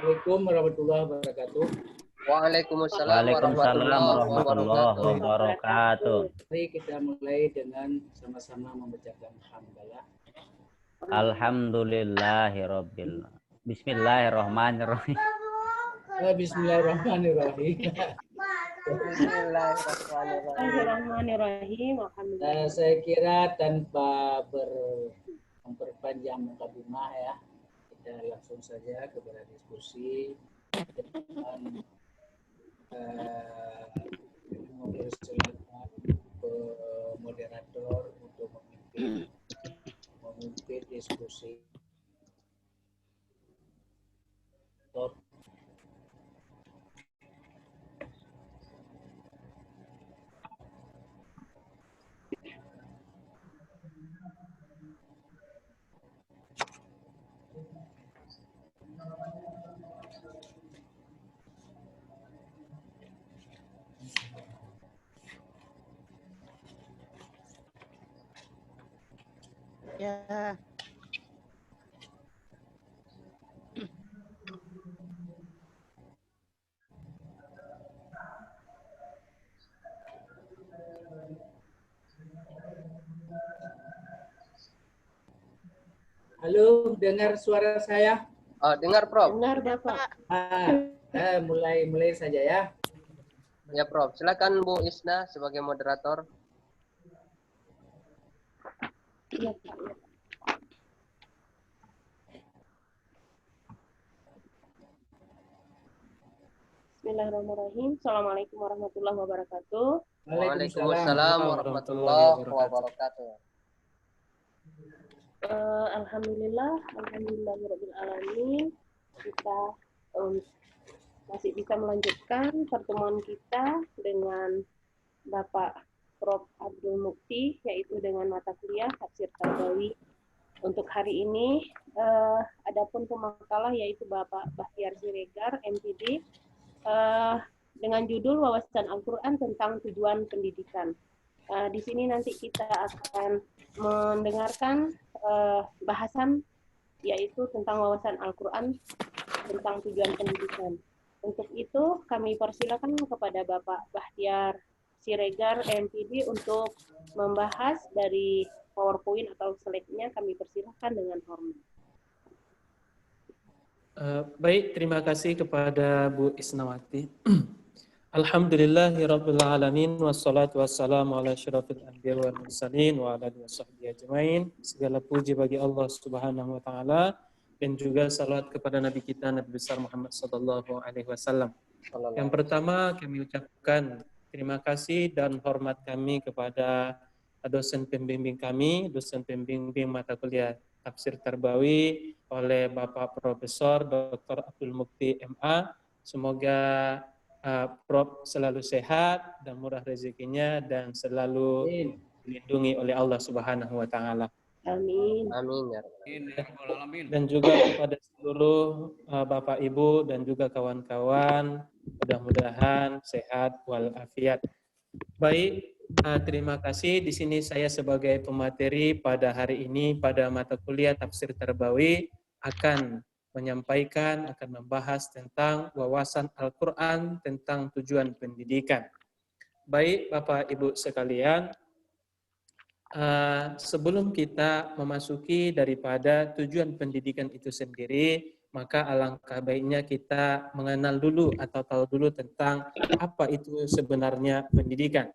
Assalamualaikum warahmatullahi wabarakatuh. Waalaikumsalam Waalaikumsalam warahmatullahi wabarakatuh. wabarakatuh. Mari kita mulai dengan sama-sama membacakan hamdalah. Alhamdulillahirabbil. Bismillahirrahmanirrahim. Bismillahirrahmanirrahim. Bismillahirrahmanirrahim. Alhamdulillah. Saya kira tanpa memperpanjang mukadimah ya, kita langsung saja kepada diskusi dengan mempersilakan ke moderator untuk memimpin diskusi. Ya. Halo, dengar suara saya? Dengar, Prof. Dengar, Bapak. Mulai saja ya. Ya, Prof. Silakan Bu Isna sebagai moderator. Iya, Pak. Bismillahirrahmanirrahim. Assalamualaikum warahmatullahi wabarakatuh. Waalaikumsalam warahmatullahi wabarakatuh. Alhamdulillahirabbil kita masih bisa melanjutkan pertemuan kita dengan Bapak Prof. Abdul Mukti, yaitu dengan mata kuliah Tafsir Tarbawi. Untuk hari ini, adapun pemakalah yaitu Bapak Bahtiar Siregar, MPD, dengan judul Wawasan Al-Quran tentang Tujuan Pendidikan. Di sini nanti kita akan mendengarkan bahasan yaitu tentang wawasan Al-Quran tentang tujuan pendidikan. Untuk itu kami persilakan kepada Bapak Bahtiar Siregar MPD untuk membahas dari PowerPoint atau slide-nya. Kami persilakan dengan hormat. Baik, terima kasih kepada Bu Isnawati. Alhamdulillahirabbil alamin wassalatu wassalamu ala asyrafil anbiya wal mursalin wa ala alihi washabbihi ajmain. Segala puji bagi Allah Subhanahu wa taala dan juga salawat kepada nabi kita Nabi besar Muhammad sallallahu alaihi wasallam. Yang pertama kami ucapkan terima kasih dan hormat kami kepada dosen pembimbing kami, dosen pembimbing mata kuliah Tafsir Tarbawi oleh Bapak Profesor Dr. Abdul Mukti MA. Semoga Prof selalu sehat dan murah rezekinya dan selalu dilindungi oleh Allah Subhanahu wa taala. Amin. Amin ya. Dan juga kepada seluruh Bapak Ibu dan juga kawan-kawan, mudah-mudahan sehat walafiat. Baik, terima kasih. Di sini saya sebagai pemateri pada hari ini pada mata kuliah Tafsir Tarbawi akan menyampaikan, akan membahas tentang wawasan Al-Quran tentang tujuan pendidikan. Baik, Bapak Ibu sekalian, sebelum kita memasuki daripada tujuan pendidikan itu sendiri, maka alangkah baiknya kita mengenal dulu atau tahu dulu tentang apa itu sebenarnya pendidikan.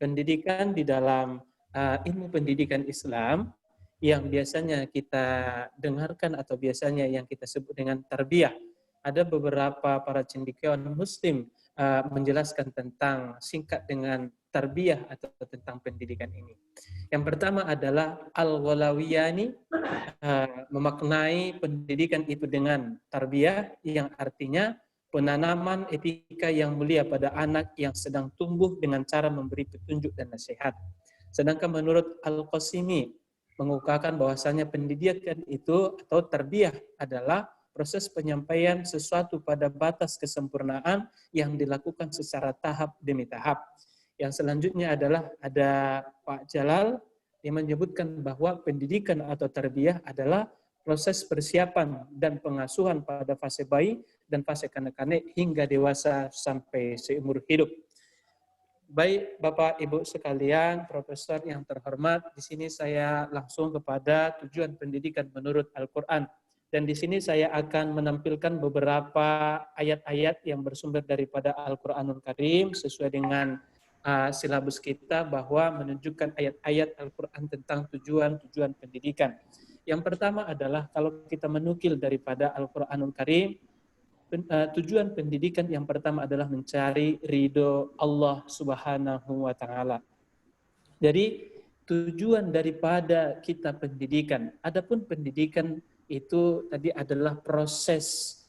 Pendidikan di dalam ilmu pendidikan Islam yang biasanya kita dengarkan atau biasanya yang kita sebut dengan tarbiyah. Ada beberapa para cendekiawan muslim menjelaskan tentang singkat dengan tarbiyah atau tentang pendidikan ini. Yang pertama adalah al-walawiyani, memaknai pendidikan itu dengan tarbiyah yang artinya penanaman etika yang mulia pada anak yang sedang tumbuh dengan cara memberi petunjuk dan nasihat. Sedangkan menurut Al-Qasimi mengungkapkan bahwasanya pendidikan itu atau tarbiyah adalah proses penyampaian sesuatu pada batas kesempurnaan yang dilakukan secara tahap demi tahap. Yang selanjutnya adalah ada Pak Jalal yang menyebutkan bahwa pendidikan atau tarbiyah adalah proses persiapan dan pengasuhan pada fase bayi dan fase kanak-kanak hingga dewasa sampai seumur hidup. Baik Bapak Ibu sekalian, Profesor yang terhormat, di sini saya langsung kepada tujuan pendidikan menurut Al-Quran. Dan di sini saya akan menampilkan beberapa ayat-ayat yang bersumber daripada Al-Quranul Karim sesuai dengan silabus kita bahwa menunjukkan ayat-ayat Al-Quran tentang tujuan-tujuan pendidikan. Yang pertama adalah kalau kita menukil daripada Al-Quranul Karim, tujuan pendidikan yang pertama adalah mencari ridho Allah Subhanahu wa Ta'ala. Jadi tujuan daripada kita pendidikan, adapun pendidikan itu tadi adalah proses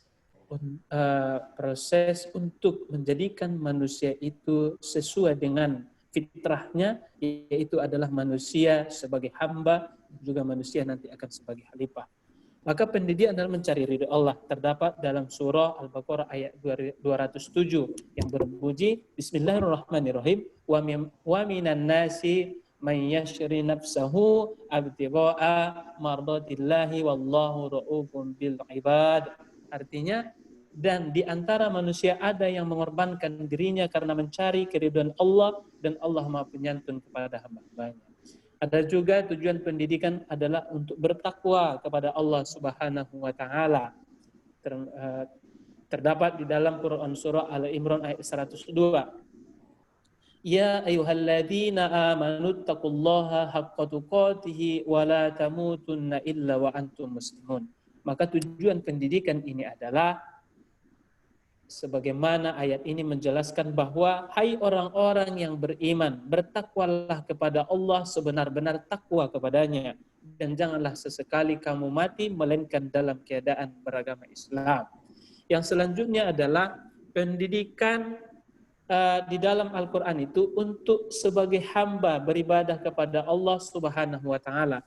untuk menjadikan manusia itu sesuai dengan fitrahnya, yaitu adalah manusia sebagai hamba, juga manusia nanti akan sebagai khalifah. Maka pendidikan adalah mencari ridho Allah, terdapat dalam surah Al-Baqarah ayat 207 yang berbunyi Bismillahirrahmanirrahim, wa minan nasi man yashri nafsahu abtigha'a mardatillahi wallahu ra'ufun bil ibad. Artinya, dan di antara manusia ada yang mengorbankan dirinya karena mencari keridhaan Allah, dan Allah Maha Penyantun kepada hamba-hambanya. Ada juga tujuan pendidikan adalah untuk bertakwa kepada Allah Subhanahu wa Ta'ala. Terdapat di dalam Quran surah Al-Imran ayat 102. Ya ayyuhalladzina amanu taqullaha haqqa tuqatih wa la tamutunna illa wa antum muslimun. Maka tujuan pendidikan ini adalah sebagaimana ayat ini menjelaskan bahwa hai orang-orang yang beriman, bertakwalah kepada Allah sebenar-benar takwa kepadanya, dan janganlah sesekali kamu mati melainkan dalam keadaan beragama Islam. Yang selanjutnya adalah pendidikan di dalam Al-Quran itu untuk sebagai hamba beribadah kepada Allah Subhanahu wa Ta'ala,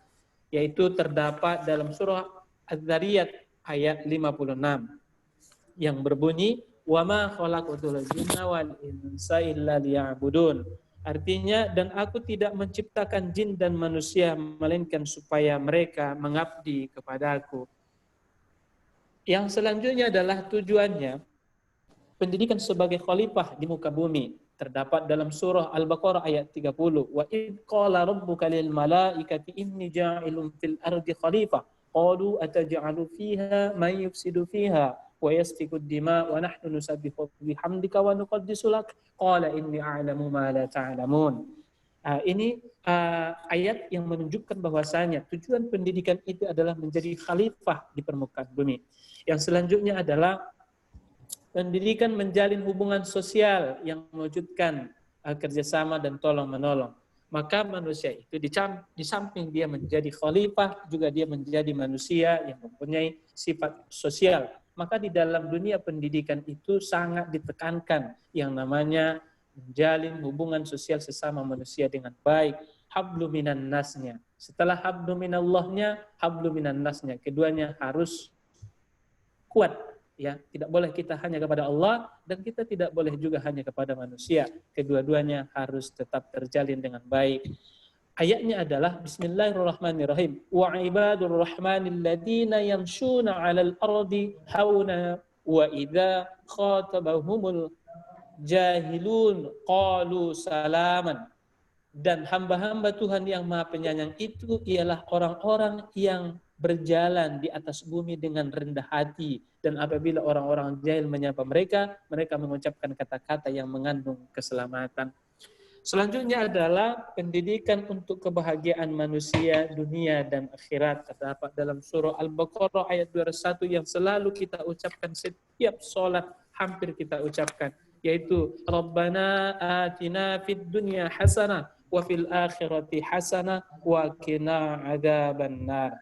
yaitu terdapat dalam surah Az-Zariyat ayat 56 yang berbunyi wa ma khalaqatul jinna wal insa illa liya'budun. Artinya, dan aku tidak menciptakan jin dan manusia melainkan supaya mereka mengabdi kepadaku. Yang selanjutnya adalah tujuannya pendidikan sebagai khalifah di muka bumi, terdapat dalam surah Al-Baqarah ayat 30. Wa id qala rabbuka lil malaikati inni ja'ilun fil ardi khalifah qalu ataj'alu fiha may yufsidu fiha wa yasfiku ad-dima wa nahnu nusabbihu bihamdika wa nuqaddisu lak qala inni a'lamu ma la ta'lamun. Ini ayat yang menunjukkan bahwasanya tujuan pendidikan itu adalah menjadi khalifah di permukaan bumi. Yang selanjutnya adalah pendidikan menjalin hubungan sosial yang mewujudkan kerjasama dan tolong-menolong. Maka manusia itu di samping dia menjadi khalifah, juga dia menjadi manusia yang mempunyai sifat sosial. Maka di dalam dunia pendidikan itu sangat ditekankan yang namanya menjalin hubungan sosial sesama manusia dengan baik. Hablu minan nasnya. Setelah hablu minallahnya, hablu minan nasnya. Keduanya harus kuat. Ya, tidak boleh kita hanya kepada Allah, dan kita tidak boleh juga hanya kepada manusia. Kedua-duanya harus tetap terjalin dengan baik. Ayatnya adalah Bismillahirrahmanirrahim. Wa ibadur rahmanil ladzina yamshuna 'alal ardi hauna wa idza khatabahumul jahilun qalu salaman. Dan hamba-hamba Tuhan yang Maha Penyayang itu ialah orang-orang yang berjalan di atas bumi dengan rendah hati, dan apabila orang-orang jahil menyapa mereka, mereka mengucapkan kata-kata yang mengandung keselamatan. Selanjutnya adalah pendidikan untuk kebahagiaan manusia dunia dan akhirat, terdapat dalam surah Al-Baqarah ayat 21 yang selalu kita ucapkan setiap sholat, hampir kita ucapkan, yaitu Rabbana atina fid dunya hasanah wa fil akhirati hasanah wa qina adzabannar.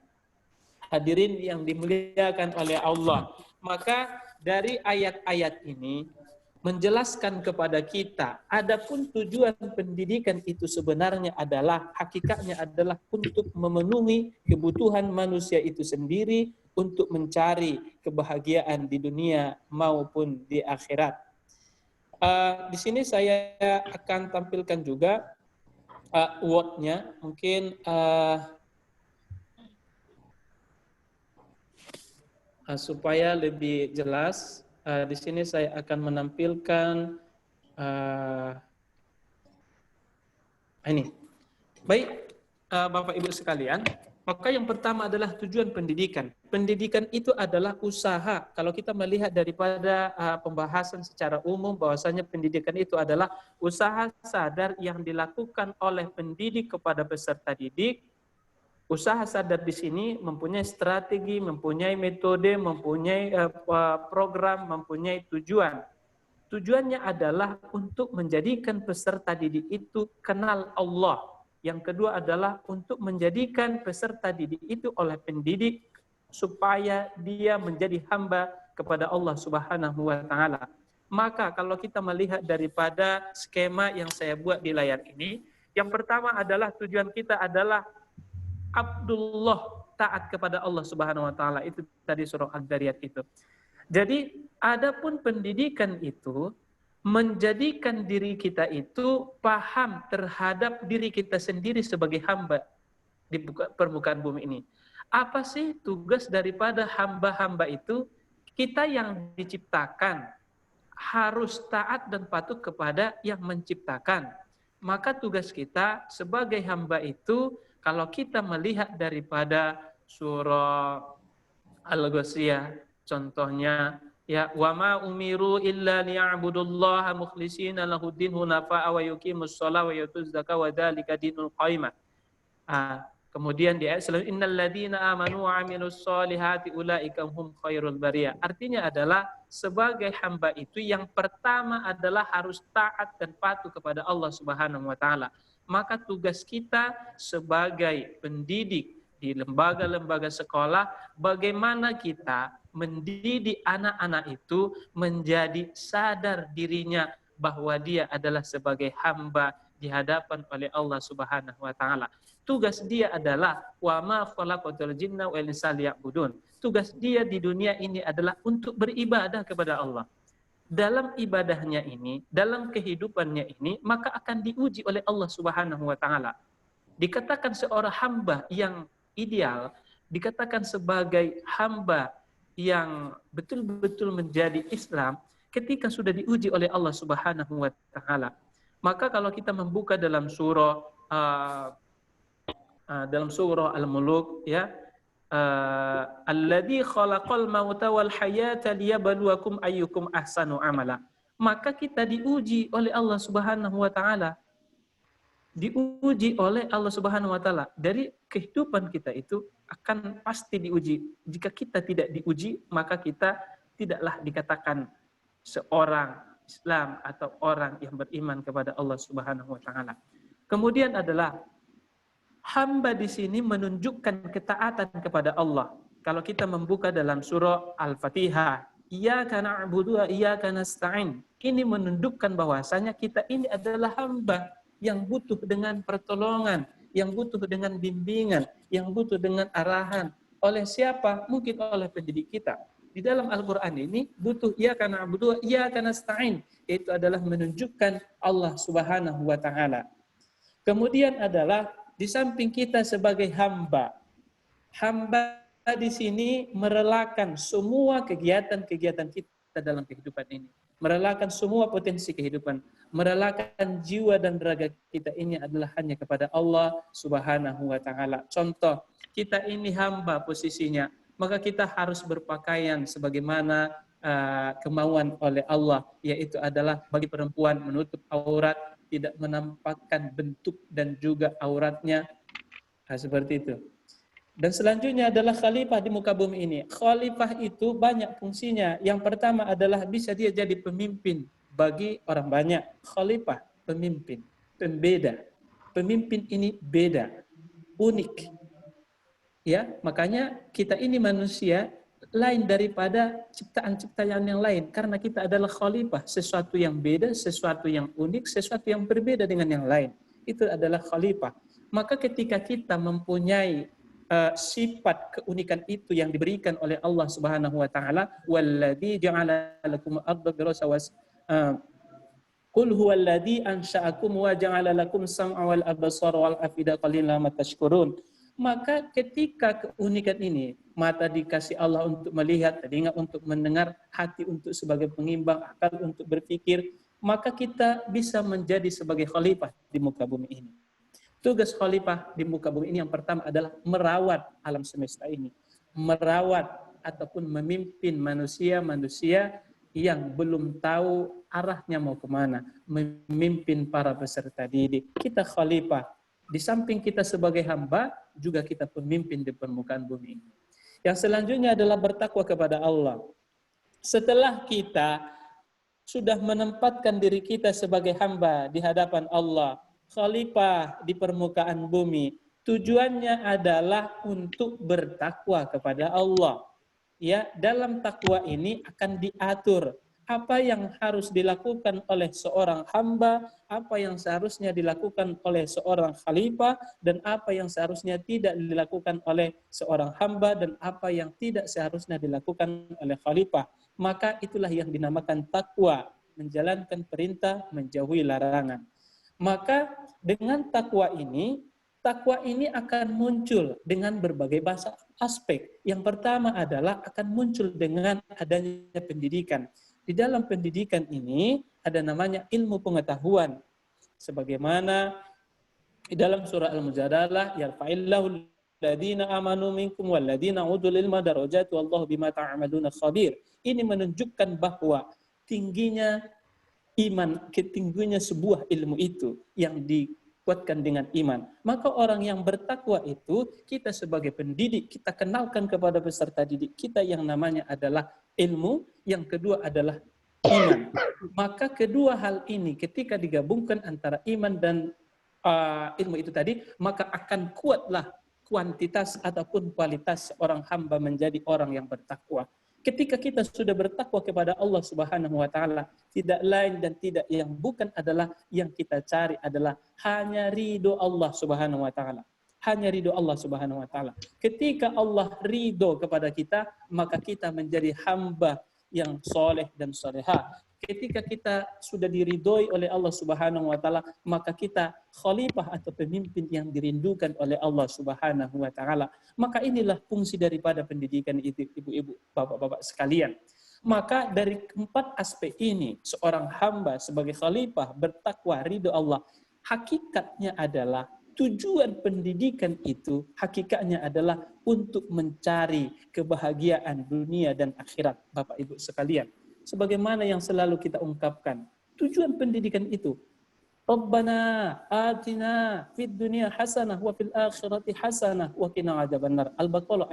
Hadirin yang dimuliakan oleh Allah, maka dari ayat-ayat ini menjelaskan kepada kita, adapun tujuan pendidikan itu sebenarnya adalah, hakikatnya adalah untuk memenuhi kebutuhan manusia itu sendiri untuk mencari kebahagiaan di dunia maupun di akhirat. Di sini saya akan tampilkan juga word-nya, mungkin supaya lebih jelas. Di sini saya akan menampilkan ini. Baik, Bapak Ibu sekalian, maka yang pertama adalah tujuan pendidikan. Pendidikan itu adalah usaha. Kalau kita melihat daripada pembahasan secara umum bahwasanya pendidikan itu adalah usaha sadar yang dilakukan oleh pendidik kepada peserta didik. Usaha sadar di sini mempunyai strategi, mempunyai metode, mempunyai program, mempunyai tujuan. Tujuannya adalah untuk menjadikan peserta didik itu kenal Allah. Yang kedua adalah untuk menjadikan peserta didik itu oleh pendidik supaya dia menjadi hamba kepada Allah Subhanahu wa taala. Maka kalau kita melihat daripada skema yang saya buat di layar ini, yang pertama adalah tujuan kita adalah Abdullah, taat kepada Allah Subhanahu wa taala. Itu tadi surah Ad-Dariyat itu. Jadi adapun pendidikan itu menjadikan diri kita itu paham terhadap diri kita sendiri sebagai hamba di permukaan bumi ini. Apa sih tugas daripada hamba-hamba itu? Kita yang diciptakan harus taat dan patuh kepada yang menciptakan. Maka tugas kita sebagai hamba itu, kalau kita melihat daripada surah Al-Ghasyiyah, contohnya, ya, wa ma umiru illa liya'budullaha mukhlishina lahuddin hunafa'a wa yuqimus shalah wa yutuz zakata wa dzalika dinul qayyimah. Kemudian di ayat selanjutnya, innal ladzina amanu wa 'amilus sholihati ulaika hum khairul bariyah. Artinya adalah sebagai hamba itu yang pertama adalah harus taat dan patuh kepada Allah Subhanahu wa taala. Maka tugas kita sebagai pendidik di lembaga-lembaga sekolah, bagaimana kita mendidik anak-anak itu menjadi sadar dirinya bahwa dia adalah sebagai hamba di hadapan oleh Allah Subhanahu wa taala. Tugas dia adalah wa ma khalaqatul jinna wal insa liya'budun. Tugas dia di dunia ini adalah untuk beribadah kepada Allah. Dalam ibadahnya ini, dalam kehidupannya ini, maka akan diuji oleh Allah Subhanahu wa taala. Dikatakan seorang hamba yang ideal, dikatakan sebagai hamba yang betul-betul menjadi Islam ketika sudah diuji oleh Allah Subhanahu wa taala. Maka kalau kita membuka dalam surah Al-Muluk, ya, alladzi khalaqal mauta wal hayata liyabluwakum ayyukum ahsanu amala. Maka kita diuji oleh Allah Subhanahu wa taala. Diuji oleh Allah Subhanahu wa taala. Dari kehidupan kita itu akan pasti diuji. Jika kita tidak diuji, maka kita tidaklah dikatakan seorang Islam atau orang yang beriman kepada Allah Subhanahu wa taala. Kemudian adalah hamba di sini menunjukkan ketaatan kepada Allah. Kalau kita membuka dalam surah Al-Fatihah, iyyaka na'budu wa iyyaka nasta'in. Ini menunjukkan bahwasanya kita ini adalah hamba yang butuh dengan pertolongan, yang butuh dengan bimbingan, yang butuh dengan arahan. Oleh siapa? Mungkin oleh pendidik kita. Di dalam Al-Quran ini butuh iyyaka na'budu wa iyyaka nasta'in. Itu adalah menunjukkan Allah Subhanahu wa taala. Kemudian adalah di samping kita sebagai hamba. Hamba di sini merelakan semua kegiatan-kegiatan kita dalam kehidupan ini. Merelakan semua potensi kehidupan. Merelakan jiwa dan raga kita ini adalah hanya kepada Allah Subhanahu wa taala. Contoh, kita ini hamba posisinya, maka kita harus berpakaian sebagaimana kemauan oleh Allah, yaitu adalah bagi perempuan menutup aurat, tidak menampakkan bentuk dan juga auratnya, seperti itu. Dan selanjutnya adalah khalifah di muka bumi ini. Khalifah itu banyak fungsinya. Yang pertama adalah bisa dia jadi pemimpin bagi orang banyak. Khalifah, pemimpin, pembeda. Pemimpin ini beda, unik. Ya, makanya kita ini manusia lain daripada ciptaan-ciptaan yang lain, karena kita adalah khalifah, sesuatu yang beda, sesuatu yang unik, sesuatu yang berbeda dengan yang lain. Itu adalah khalifah. Maka ketika kita mempunyai sifat keunikan itu yang diberikan oleh Allah Subhanahu wa taala, walladzi ja'ala lakum al-ardha firasha qul huwallazi ansha'akum wa ja'ala lakum sam'a wal absara wal afida qalilan ma tashkurun. Maka ketika keunikan ini mata dikasih Allah untuk melihat, telinga untuk mendengar, hati untuk sebagai pengimbang, akal untuk berpikir, maka kita bisa menjadi sebagai khalifah di muka bumi ini. Tugas khalifah di muka bumi ini yang pertama adalah merawat alam semesta ini, merawat ataupun memimpin manusia-manusia yang belum tahu arahnya mau kemana, memimpin para peserta didik. Kita khalifah, di samping kita sebagai hamba, juga kita pemimpin di permukaan bumi ini. Yang selanjutnya adalah bertakwa kepada Allah. Setelah kita sudah menempatkan diri kita sebagai hamba di hadapan Allah, khalifah di permukaan bumi, tujuannya adalah untuk bertakwa kepada Allah. Ya, dalam takwa ini akan diatur apa yang harus dilakukan oleh seorang hamba, apa yang seharusnya dilakukan oleh seorang khalifah, dan apa yang seharusnya tidak dilakukan oleh seorang hamba, dan apa yang tidak seharusnya dilakukan oleh khalifah. Maka itulah yang dinamakan takwa, menjalankan perintah, menjauhi larangan. Maka dengan takwa ini akan muncul dengan berbagai aspek. Yang pertama adalah akan muncul dengan adanya pendidikan. Di dalam pendidikan ini ada namanya ilmu pengetahuan. Sebagaimana di dalam surah Al-Mujadalah, yarfa'illahu alladhina amanu minkum walladhina utul ilma darajat wallahu bima ta'maluna khabir. Ini menunjukkan bahwa tingginya iman, ketingginya sebuah ilmu itu yang dikuatkan dengan iman. Maka orang yang bertakwa itu, kita sebagai pendidik, kita kenalkan kepada peserta didik kita yang namanya adalah ilmu, yang kedua adalah iman. Maka kedua hal ini ketika digabungkan antara iman dan ilmu itu tadi, maka akan kuatlah kuantitas ataupun kualitas seorang hamba menjadi orang yang bertakwa. Ketika kita sudah bertakwa kepada Allah Subhanahu wa taala, tidak lain dan tidak yang bukan adalah yang kita cari adalah hanya ridho Allah Subhanahu wa taala. Hanya ridho Allah Subhanahu wa taala. Ketika Allah ridho kepada kita, maka kita menjadi hamba yang soleh dan soleha. Ketika kita sudah diridhoi oleh Allah Subhanahu wa taala, maka kita khalifah atau pemimpin yang dirindukan oleh Allah Subhanahu wa taala. Maka inilah fungsi daripada pendidikan itu, ibu-ibu, bapak-bapak sekalian. Maka dari keempat aspek ini, seorang hamba sebagai khalifah bertakwa ridho Allah, hakikatnya adalah tujuan pendidikan itu hakikatnya adalah untuk mencari kebahagiaan dunia dan akhirat, Bapak Ibu sekalian. Sebagaimana yang selalu kita ungkapkan, tujuan pendidikan itu, Rabbana atina fid dunya hasanah wa fil akhirati hasanah wa qina adzabannar. Al-Baqarah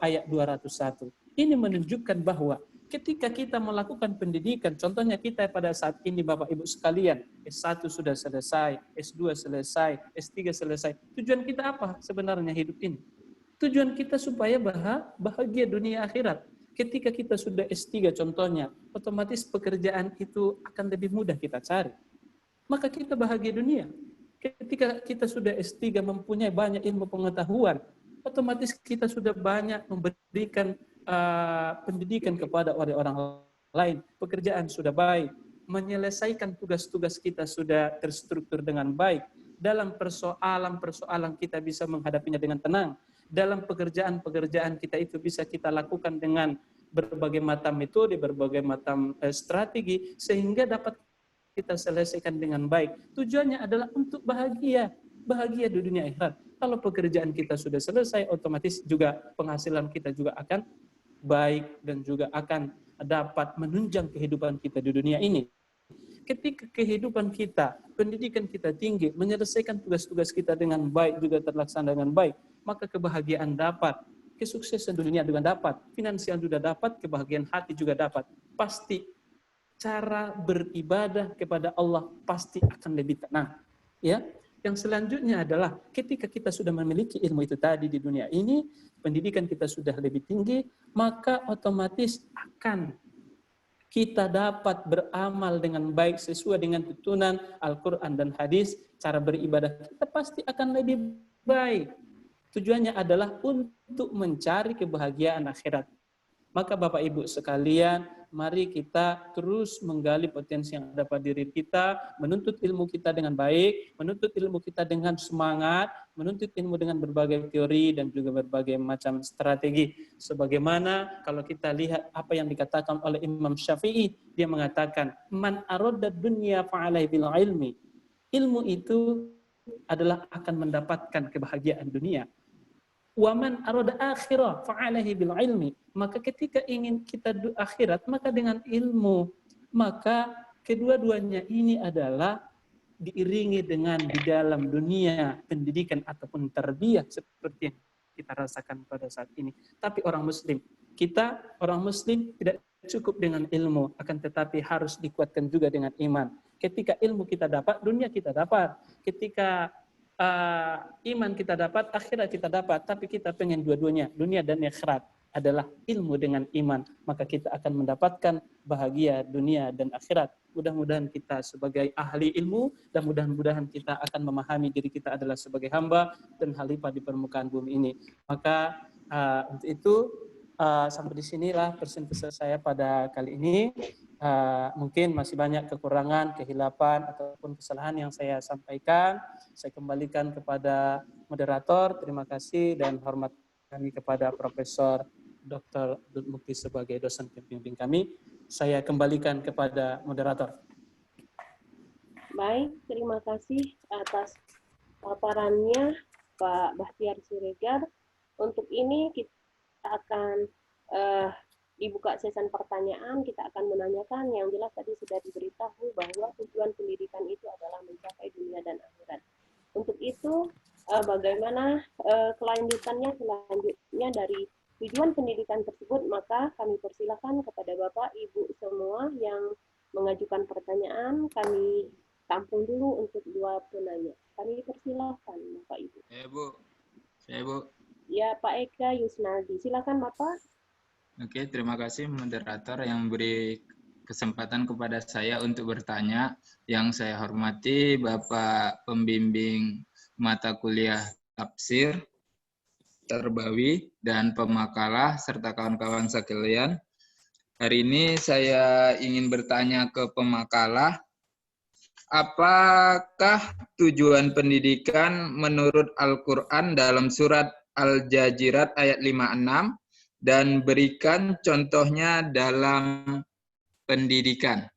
ayat 201. Ini menunjukkan bahwa ketika kita melakukan pendidikan, contohnya kita pada saat ini Bapak Ibu sekalian, S1 sudah selesai, S2 selesai, S3 selesai. Tujuan kita apa sebenarnya hidup ini? Tujuan kita supaya bahagia dunia akhirat. Ketika kita sudah S3 contohnya, otomatis pekerjaan itu akan lebih mudah kita cari. Maka kita bahagia dunia. Ketika kita sudah S3 mempunyai banyak ilmu pengetahuan, otomatis kita sudah banyak memberikan pendidikan kepada orang lain. Pekerjaan sudah baik, menyelesaikan tugas-tugas kita sudah terstruktur dengan baik. Dalam persoalan kita bisa menghadapinya dengan tenang. Dalam pekerjaan kita itu bisa kita lakukan dengan berbagai macam metode, berbagai macam strategi, sehingga dapat kita selesaikan dengan baik. Tujuannya adalah untuk bahagia di dunia akhirat. Kalau pekerjaan kita sudah selesai, otomatis juga penghasilan kita juga akan baik dan juga akan dapat menunjang kehidupan kita di dunia ini. Ketika kehidupan kita, pendidikan kita tinggi, menyelesaikan tugas-tugas kita dengan baik, juga terlaksana dengan baik, maka kebahagiaan dapat, kesuksesan dunia juga dapat, finansial juga dapat, kebahagiaan hati juga dapat. Pasti cara beribadah kepada Allah pasti akan lebih tenang. Ya. Yang selanjutnya adalah ketika kita sudah memiliki ilmu itu tadi di dunia ini, pendidikan kita sudah lebih tinggi, maka otomatis akan kita dapat beramal dengan baik sesuai dengan tuntunan Al-Quran dan hadis. Cara beribadah kita pasti akan lebih baik. Tujuannya adalah untuk mencari kebahagiaan akhirat. Maka Bapak Ibu sekalian, mari kita terus menggali potensi yang ada pada diri kita, menuntut ilmu kita dengan baik, menuntut ilmu kita dengan semangat, menuntut ilmu dengan berbagai teori dan juga berbagai macam strategi. Sebagaimana kalau kita lihat apa yang dikatakan oleh Imam Syafi'i, dia mengatakan, "Man aradad dunya fa'alaihi bil ilmi." Ilmu itu adalah akan mendapatkan kebahagiaan dunia. Waman arada akhirah fa'alaihi bil ilmi. Maka ketika ingin kita akhirat, maka dengan ilmu. Maka kedua-duanya ini adalah diiringi dengan di dalam dunia pendidikan ataupun tarbiyah seperti yang kita rasakan pada saat ini. Tapi orang muslim tidak cukup dengan ilmu, akan tetapi harus dikuatkan juga dengan iman. Ketika ilmu kita dapat, dunia kita dapat. Ketika iman kita dapat, akhirat kita dapat, tapi kita pengen dua-duanya, dunia dan akhirat adalah ilmu dengan iman, maka kita akan mendapatkan bahagia dunia dan akhirat. Mudah-mudahan kita sebagai ahli ilmu dan mudah-mudahan kita akan memahami diri kita adalah sebagai hamba dan khalifah di permukaan bumi ini. Maka untuk itu sampai di sinilah presentasi saya pada kali ini. Mungkin masih banyak kekurangan, kehilapan ataupun kesalahan yang saya sampaikan. Saya kembalikan kepada moderator. Terima kasih dan hormat kami kepada Profesor Dr. Abdul Mukti sebagai dosen pembimbing kami. Saya kembalikan kepada moderator. Baik, terima kasih atas paparannya Pak Bahtiar Siregar. Untuk ini kita akan dibuka sesi pertanyaan, kita akan menanyakan yang jelas tadi sudah diberitahu bahwa tujuan pendidikan itu adalah mencapai dunia dan akhirat. Untuk itu, bagaimana kelanjutannya selanjutnya dari tujuan pendidikan tersebut, maka kami persilakan kepada Bapak, Ibu semua yang mengajukan pertanyaan, kami tampung dulu untuk dua penanya. Kami persilakan Bapak, Ibu. Saya Bu. Ya, Pak Eka Yusnaldi. Silakan Bapak. Oke, terima kasih moderator yang beri kesempatan kepada saya untuk bertanya. Yang saya hormati Bapak Pembimbing mata kuliah Tafsir, Tarbawi, dan Pemakalah, serta kawan-kawan sekalian. Hari ini saya ingin bertanya ke Pemakalah, apakah tujuan pendidikan menurut Al-Quran dalam surat Al-Jajirat ayat 56? Dan berikan contohnya dalam pendidikan.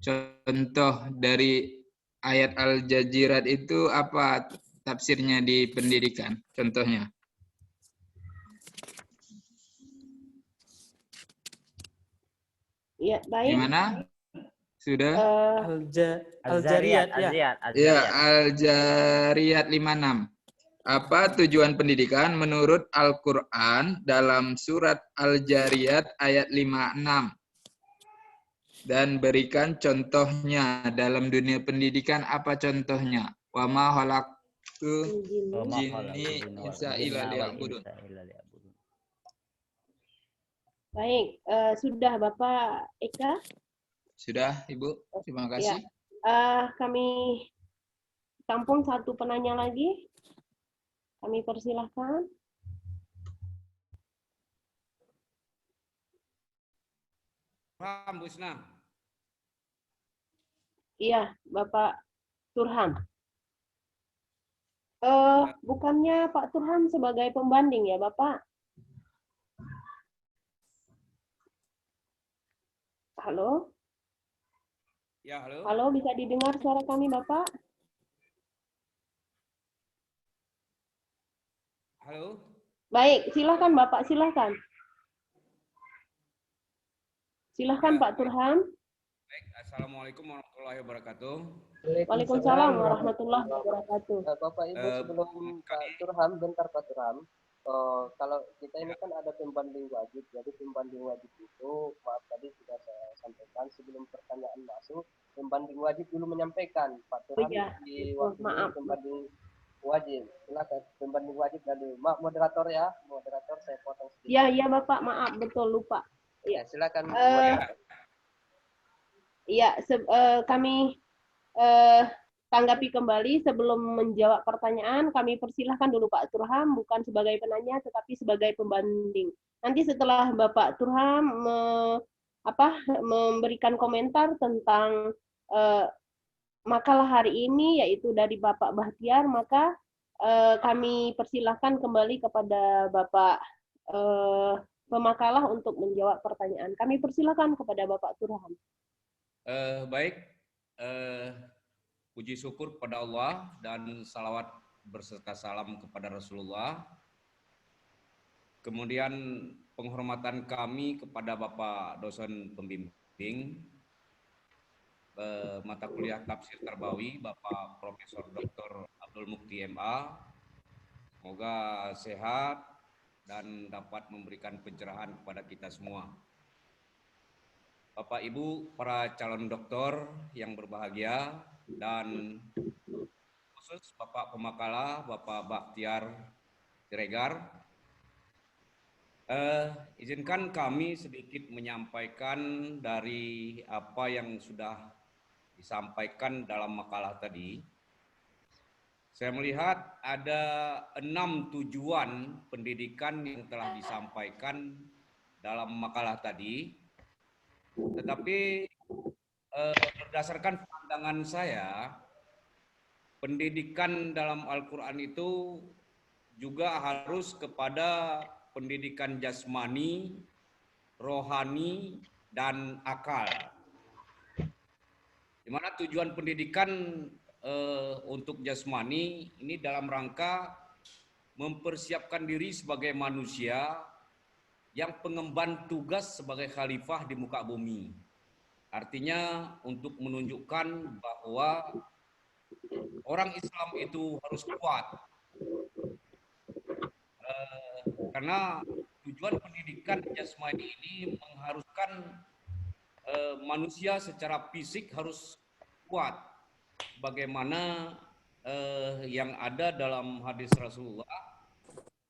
Contoh dari ayat Al-Jajirat itu apa tafsirnya di pendidikan? Contohnya. Ya, baik. Gimana? Sudah? Al-Jariyat ya. Ya, Al-Jariyat 56. Apa tujuan pendidikan menurut Al-Quran dalam surat Al-Jariyat ayat 56? Dan berikan contohnya dalam dunia pendidikan, apa contohnya? Wa ma khalaqtu jinni insa illa liya'budun. Baik, sudah Bapak Eka? Sudah, Ibu. Terima kasih. Ya. Kami tampung satu penanya lagi. Kami persilahkan. Paham, Bu Isna. Iya, Bapak Turham. Bukannya Pak Turham sebagai pembanding ya, Bapak? Halo? Ya, halo. Halo, bisa didengar suara kami, Bapak? Halo. Baik, silakan Bapak, silakan. Silakan Pak Turham. Baik, Assalamualaikum warahmatullahi wabarakatuh. Waalaikumsalam warahmatullahi wabarakatuh. Bapak Ibu, sebelum Pak Turham, bentar Pak Turham. Kalau kita ini kan ada pembanding wajib, jadi pembanding wajib itu, maaf tadi sudah saya sampaikan sebelum pertanyaan masuk, pembanding wajib dulu menyampaikan, Pak Turham di waktu pembanding wajib. Silakan pembanding wajib dulu. Maaf moderator ya, moderator saya potong sedikit. Iya Bapak, maaf betul lupa. Ya, silakan. Iya, kami tanggapi kembali sebelum menjawab pertanyaan. Kami persilahkan dulu Pak Turham, bukan sebagai penanya, tetapi sebagai pembanding. Nanti setelah Bapak Turham memberikan komentar tentang makalah hari ini, yaitu dari Bapak Bahtiar, maka kami persilahkan kembali kepada Bapak pemakalah untuk menjawab pertanyaan. Kami persilahkan kepada Bapak Turham. Baik, puji syukur kepada Allah dan salawat berserta salam kepada Rasulullah. Kemudian penghormatan kami kepada Bapak dosen pembimbing mata kuliah Tafsir Tarbawi, Bapak Profesor Dr. Abdul Mukti MA. Semoga sehat dan dapat memberikan pencerahan kepada kita semua. Bapak Ibu para calon doktor yang berbahagia, dan khusus Bapak pemakalah, Bapak Bahtiar Siregar, izinkan kami sedikit menyampaikan dari apa yang sudah disampaikan dalam makalah tadi. Saya melihat ada 6 tujuan pendidikan yang telah disampaikan dalam makalah tadi. Tetapi berdasarkan pandangan saya, pendidikan dalam Al-Quran itu juga harus kepada pendidikan jasmani, rohani, dan akal. Di mana tujuan pendidikan untuk jasmani ini dalam rangka mempersiapkan diri sebagai manusia yang pengemban tugas sebagai khalifah di muka bumi. Artinya untuk menunjukkan bahwa orang Islam itu harus kuat. Karena tujuan pendidikan jasmani ini mengharuskan manusia secara fisik harus kuat. Bagaimana yang ada dalam hadis Rasulullah,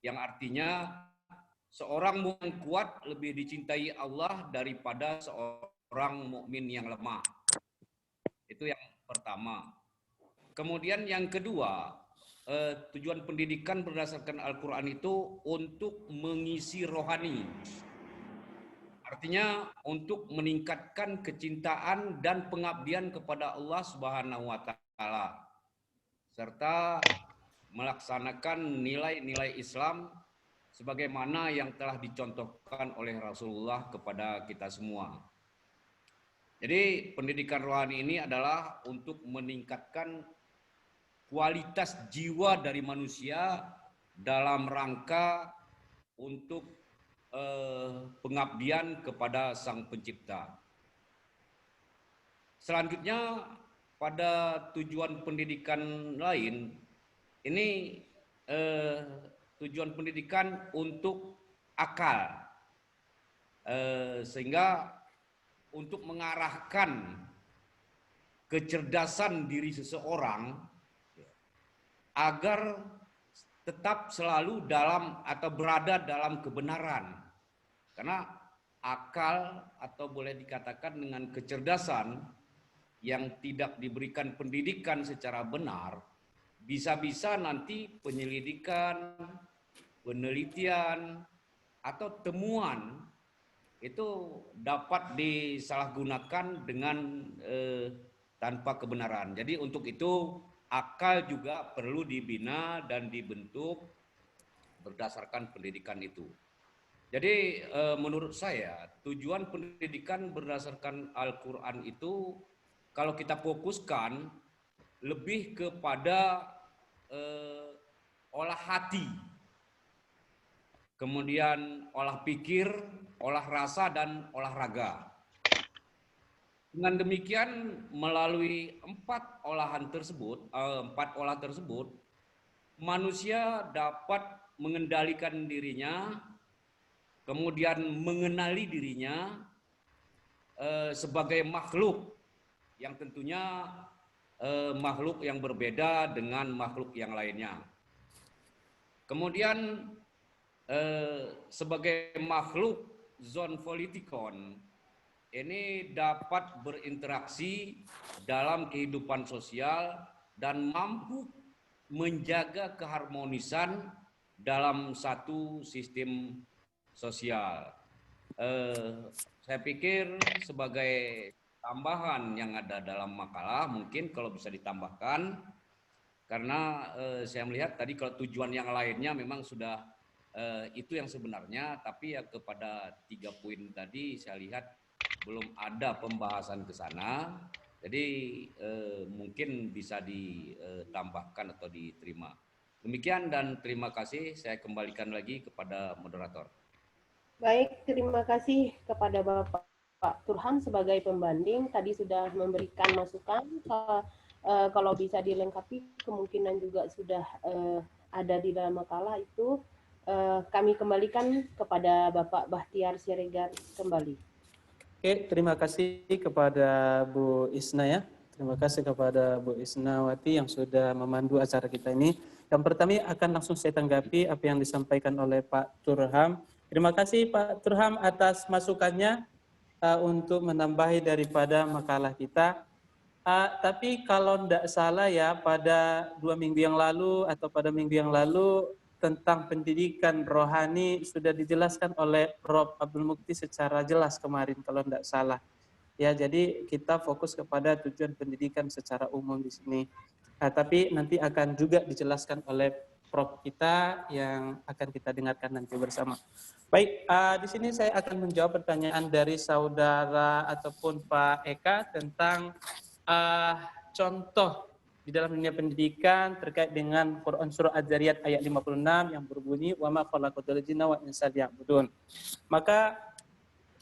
yang artinya seorang mukmin kuat lebih dicintai Allah daripada seorang mukmin yang lemah. Itu yang pertama. Kemudian yang kedua, tujuan pendidikan berdasarkan Al-Quran itu untuk mengisi rohani. Artinya untuk meningkatkan kecintaan dan pengabdian kepada Allah Subhanahu wa taala, serta melaksanakan nilai-nilai Islam sebagaimana yang telah dicontohkan oleh Rasulullah kepada kita semua. Jadi pendidikan rohani ini adalah untuk meningkatkan kualitas jiwa dari manusia dalam rangka untuk pengabdian kepada Sang Pencipta. Selanjutnya pada tujuan pendidikan lain, ini tujuan pendidikan untuk akal, sehingga untuk mengarahkan kecerdasan diri seseorang agar tetap selalu dalam atau berada dalam kebenaran. Karena akal atau boleh dikatakan dengan kecerdasan yang tidak diberikan pendidikan secara benar, bisa-bisa nanti penyelidikan, penelitian, atau temuan itu dapat disalahgunakan dengan tanpa kebenaran. Jadi untuk itu akal juga perlu dibina dan dibentuk berdasarkan pendidikan itu. Jadi menurut saya tujuan pendidikan berdasarkan Al-Quran itu kalau kita fokuskan lebih kepada olah hati, kemudian olah pikir, olah rasa, dan olahraga. Dengan demikian, melalui empat olah tersebut, manusia dapat mengendalikan dirinya, kemudian mengenali dirinya sebagai makhluk yang tentunya makhluk yang berbeda dengan makhluk yang lainnya. Kemudian sebagai makhluk zoonpolitikon, ini dapat berinteraksi dalam kehidupan sosial dan mampu menjaga keharmonisan dalam satu sistem sosial. Saya pikir sebagai tambahan yang ada dalam makalah mungkin kalau bisa ditambahkan, karena saya melihat tadi kalau tujuan yang lainnya memang sudah itu yang sebenarnya, tapi ya kepada 3 poin tadi saya lihat belum ada pembahasan ke sana, jadi mungkin bisa ditambahkan atau diterima. Demikian dan terima kasih, saya kembalikan lagi kepada moderator. Baik, terima kasih kepada Bapak Turham sebagai pembanding. Tadi sudah memberikan masukan. Kalau bisa dilengkapi, kemungkinan juga sudah ada di dalam makalah itu. Kami kembalikan kepada Bapak Bahtiar Siregar kembali. Oke, terima kasih kepada Bu Isna ya. Terima kasih kepada Bu Isnawati yang sudah memandu acara kita ini. Yang pertama akan langsung saya tanggapi apa yang disampaikan oleh Pak Turham. Terima kasih Pak Turham atas masukannya untuk menambahi daripada makalah kita. Tapi kalau tidak salah ya, pada 2 minggu yang lalu atau pada minggu yang lalu tentang pendidikan rohani sudah dijelaskan oleh Prof. Abdul Mukti secara jelas kemarin kalau tidak salah. Ya, jadi kita fokus kepada tujuan pendidikan secara umum di sini. Tapi nanti akan juga dijelaskan oleh Prof kita yang akan kita dengarkan nanti bersama. Baik, di sini saya akan menjawab pertanyaan dari saudara ataupun Pak Eka tentang contoh di dalam dunia pendidikan terkait dengan Quran Surah Az-Zariyat ayat 56 yang berbunyi wa ma khalaqatul jinna wal insa liya'budun. Maka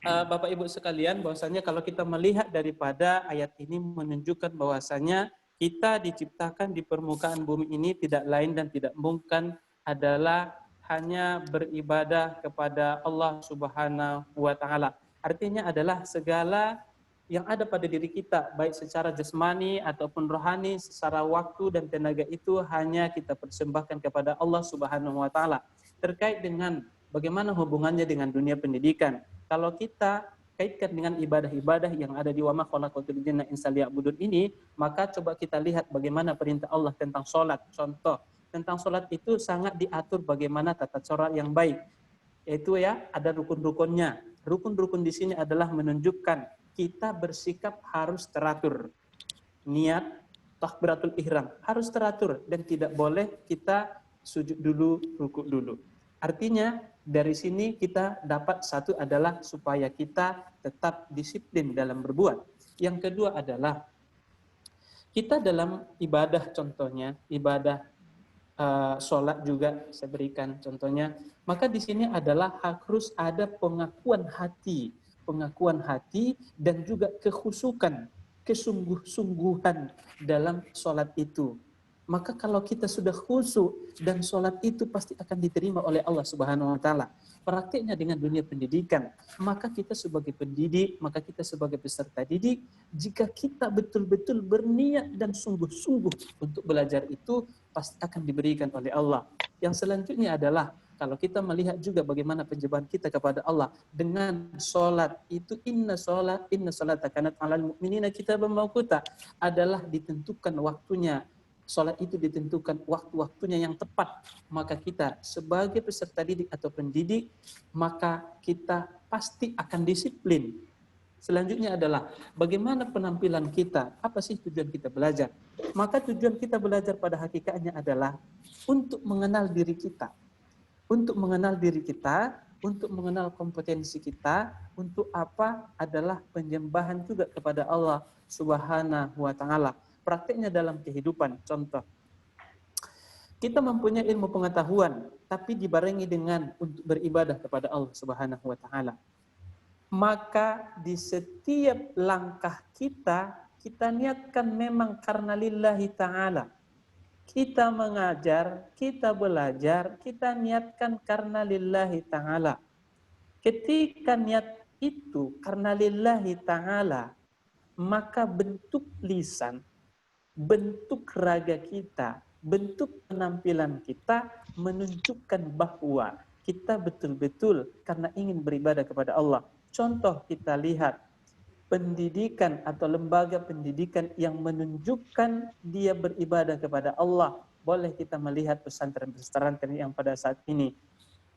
Bapak Ibu sekalian, bahwasanya kalau kita melihat daripada ayat ini menunjukkan bahwasanya kita diciptakan di permukaan bumi ini tidak lain dan tidak bukan adalah hanya beribadah kepada Allah Subhanahu wa taala. Artinya adalah segala yang ada pada diri kita, baik secara jasmani ataupun rohani, secara waktu dan tenaga itu hanya kita persembahkan kepada Allah Subhanahu wa taala. Terkait dengan bagaimana hubungannya dengan dunia pendidikan. Kalau kita kaitkan dengan ibadah-ibadah yang ada di wa ma khalaqatul jinna insa liya'budun ini, maka coba kita lihat bagaimana perintah Allah tentang sholat. Contoh, tentang sholat itu sangat diatur bagaimana tata cara yang baik. Yaitu ya, ada rukun-rukunnya. Rukun-rukun di sini adalah menunjukkan kita bersikap harus teratur. Niat, takbiratul ihram harus teratur dan tidak boleh kita sujud dulu, rukuk dulu. Artinya dari sini kita dapat satu adalah supaya kita tetap disiplin dalam berbuat. Yang kedua adalah kita dalam ibadah, contohnya ibadah sholat juga saya berikan contohnya. Maka di sini adalah harus ada pengakuan hati dan juga kekhusukan, kesungguh-sungguhan dalam sholat itu. Maka kalau kita sudah khusyuk dan sholat itu pasti akan diterima oleh Allah Subhanahu wa taala. Praktiknya dengan dunia pendidikan, maka kita sebagai pendidik, maka kita sebagai peserta didik, jika kita betul-betul berniat dan sungguh-sungguh untuk belajar itu, pasti akan diberikan oleh Allah. Yang selanjutnya adalah kalau kita melihat juga bagaimana penjabahan kita kepada Allah dengan sholat itu, inna sholata kanat 'alal mu'minina kitaban mawquta, adalah ditentukan waktunya. Sholat itu ditentukan waktu-waktunya yang tepat. Maka kita sebagai peserta didik atau pendidik, maka kita pasti akan disiplin. Selanjutnya adalah bagaimana penampilan kita, apa sih tujuan kita belajar. Maka tujuan kita belajar pada hakikatnya adalah untuk mengenal diri kita. Untuk mengenal diri kita, untuk mengenal kompetensi kita, untuk apa adalah penyembahan juga kepada Allah Subhanahu wa taala. Praktiknya dalam kehidupan, contoh. Kita mempunyai ilmu pengetahuan, tapi dibarengi dengan untuk beribadah kepada Allah Subhanahu wa taala. Maka di setiap langkah kita niatkan memang karena lillahi ta'ala. Kita mengajar, kita belajar, kita niatkan karena lillahi ta'ala. Ketika niat itu karena lillahi ta'ala, maka bentuk lisan, bentuk raga kita, bentuk penampilan kita menunjukkan bahwa kita betul-betul karena ingin beribadah kepada Allah. Contoh kita lihat, pendidikan atau lembaga pendidikan yang menunjukkan dia beribadah kepada Allah. Boleh kita melihat pesantren-pesantren yang pada saat ini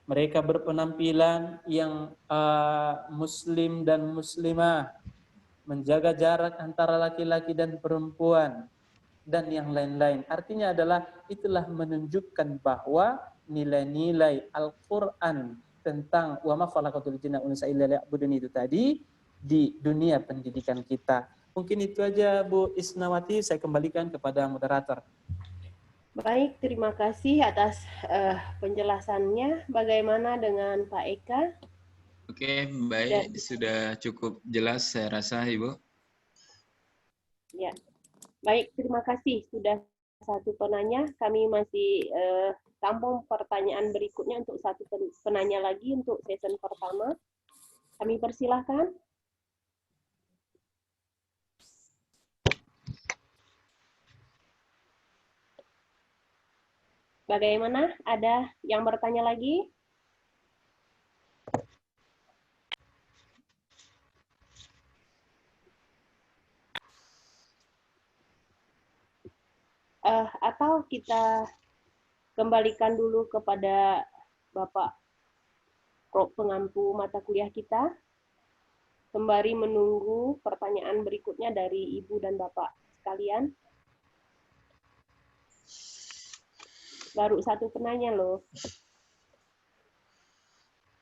mereka berpenampilan yang muslim dan muslimah, menjaga jarak antara laki-laki dan perempuan, dan yang lain-lain. Artinya adalah itulah menunjukkan bahwa nilai-nilai Al-Quran tentang wa ma khalaqatul jinna wal insa illa liya'budun itu tadi di dunia pendidikan kita. Mungkin itu aja Bu Isnawati, saya kembalikan kepada moderator. Baik, terima kasih atas penjelasannya. Bagaimana dengan Pak Eka? Oke, baik. Sudah cukup jelas saya rasa, Ibu. Ya, baik. Terima kasih sudah satu penanya. Kami masih sambung pertanyaan berikutnya untuk satu penanya lagi untuk sesi pertama. Kami persilahkan. Bagaimana? Ada yang bertanya lagi? Atau kita kembalikan dulu kepada Bapak Prof. pengampu mata kuliah kita, sembari menunggu pertanyaan berikutnya dari Ibu dan Bapak sekalian. Baru satu penanya loh.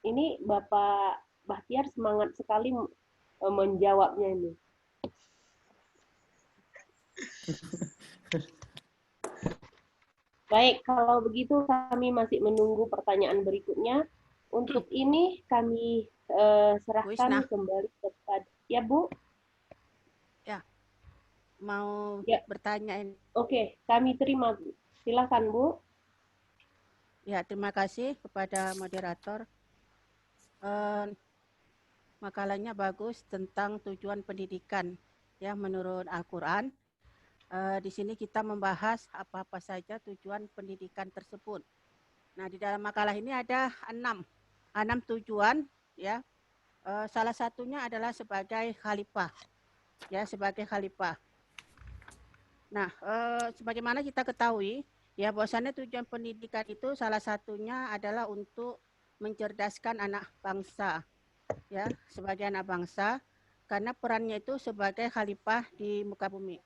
Ini Bapak Bahtiar semangat sekali menjawabnya ini. Baik, kalau begitu kami masih menunggu pertanyaan berikutnya. Untuk ini kami serahkan kembali kepada ya Bu. Ya, mau bertanya ini. Oke, kami terima Bu. Silakan Bu. Ya, terima kasih kepada moderator. Makalahnya bagus tentang tujuan pendidikan ya menurut Al-Quran. Di sini kita membahas apa-apa saja tujuan pendidikan tersebut. Nah, di dalam makalah ini ada enam tujuan ya. Salah satunya adalah sebagai khalifah ya, sebagai khalifah. Nah, sebagaimana kita ketahui ya, bahwasannya tujuan pendidikan itu salah satunya adalah untuk mencerdaskan anak bangsa ya, sebagai anak bangsa, karena perannya itu sebagai khalifah di muka bumi.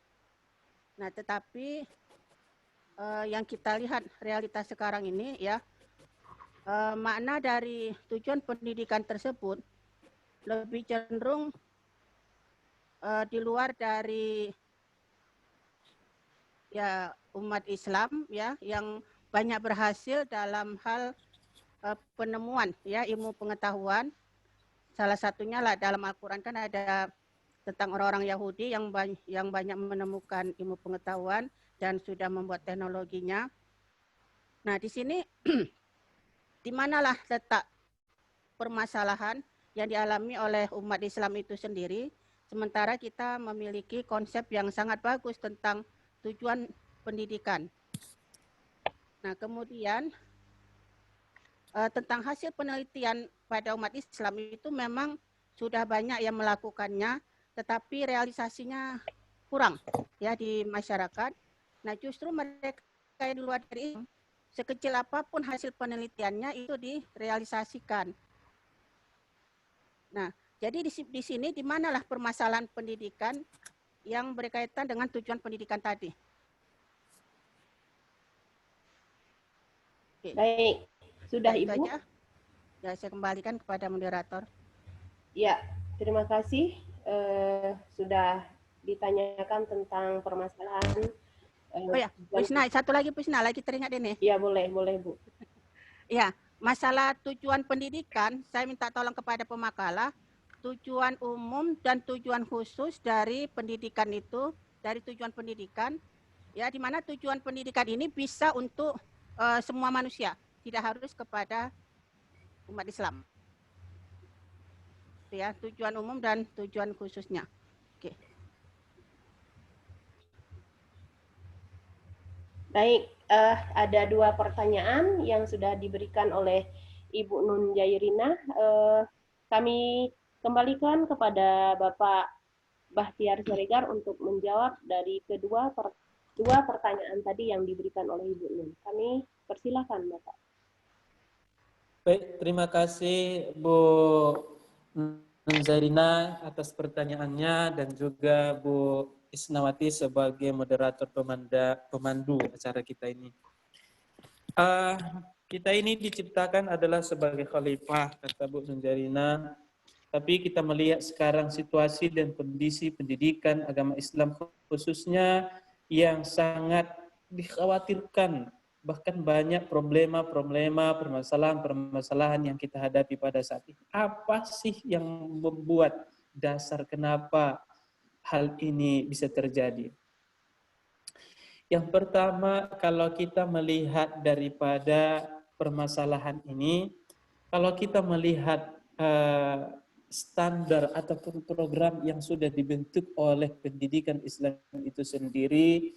Nah, tetapi yang kita lihat realitas sekarang ini ya, makna dari tujuan pendidikan tersebut lebih cenderung di luar dari ya umat Islam ya, yang banyak berhasil dalam hal penemuan ya ilmu pengetahuan. Salah satunya lah dalam Al-Quran kan ada tentang orang-orang Yahudi yang banyak menemukan ilmu pengetahuan dan sudah membuat teknologinya. Nah, di sini di manalah letak permasalahan yang dialami oleh umat Islam itu sendiri, sementara kita memiliki konsep yang sangat bagus tentang tujuan pendidikan. Nah, kemudian tentang hasil penelitian pada umat Islam itu memang sudah banyak yang melakukannya, tetapi realisasinya kurang ya di masyarakat. Nah, justru mereka yang di luar dari itu, sekecil apapun hasil penelitiannya itu direalisasikan. Nah, jadi di sini di manalah permasalahan pendidikan yang berkaitan dengan tujuan pendidikan tadi. Oke. Baik, sudah itu Ibu. aja. Ya, saya kembalikan kepada moderator. Ya, terima kasih sudah ditanyakan tentang permasalahan. Oh ya, Pusna, satu lagi Pusna, lagi teringat ini. Ya, boleh Bu. Ya, masalah tujuan pendidikan, saya minta tolong kepada pemakalah, tujuan umum dan tujuan khusus dari pendidikan itu, dari tujuan pendidikan, ya, di mana tujuan pendidikan ini bisa untuk semua manusia, tidak harus kepada umat Islam. Ya, tujuan umum dan tujuan khususnya. Oke. Baik, ada dua pertanyaan yang sudah diberikan oleh Ibu Nun Jairina. Kami kembalikan kepada Bapak Bahtiar Siregar untuk menjawab dari dua pertanyaan tadi yang diberikan oleh Ibu Nun. Kami persilakan Bapak. Baik, terima kasih Bu Zairina atas pertanyaannya dan juga Bu Isnawati sebagai moderator pemandu acara kita ini. Kita ini diciptakan adalah sebagai khalifah, kata Bu Zairina. Tapi kita melihat sekarang situasi dan kondisi pendidikan agama Islam khususnya yang sangat dikhawatirkan. Bahkan banyak permasalahan-permasalahan yang kita hadapi pada saat ini. Apa sih yang membuat dasar kenapa hal ini bisa terjadi? Yang pertama, kalau kita melihat daripada permasalahan ini, kalau kita melihat standar ataupun program yang sudah dibentuk oleh pendidikan Islam itu sendiri,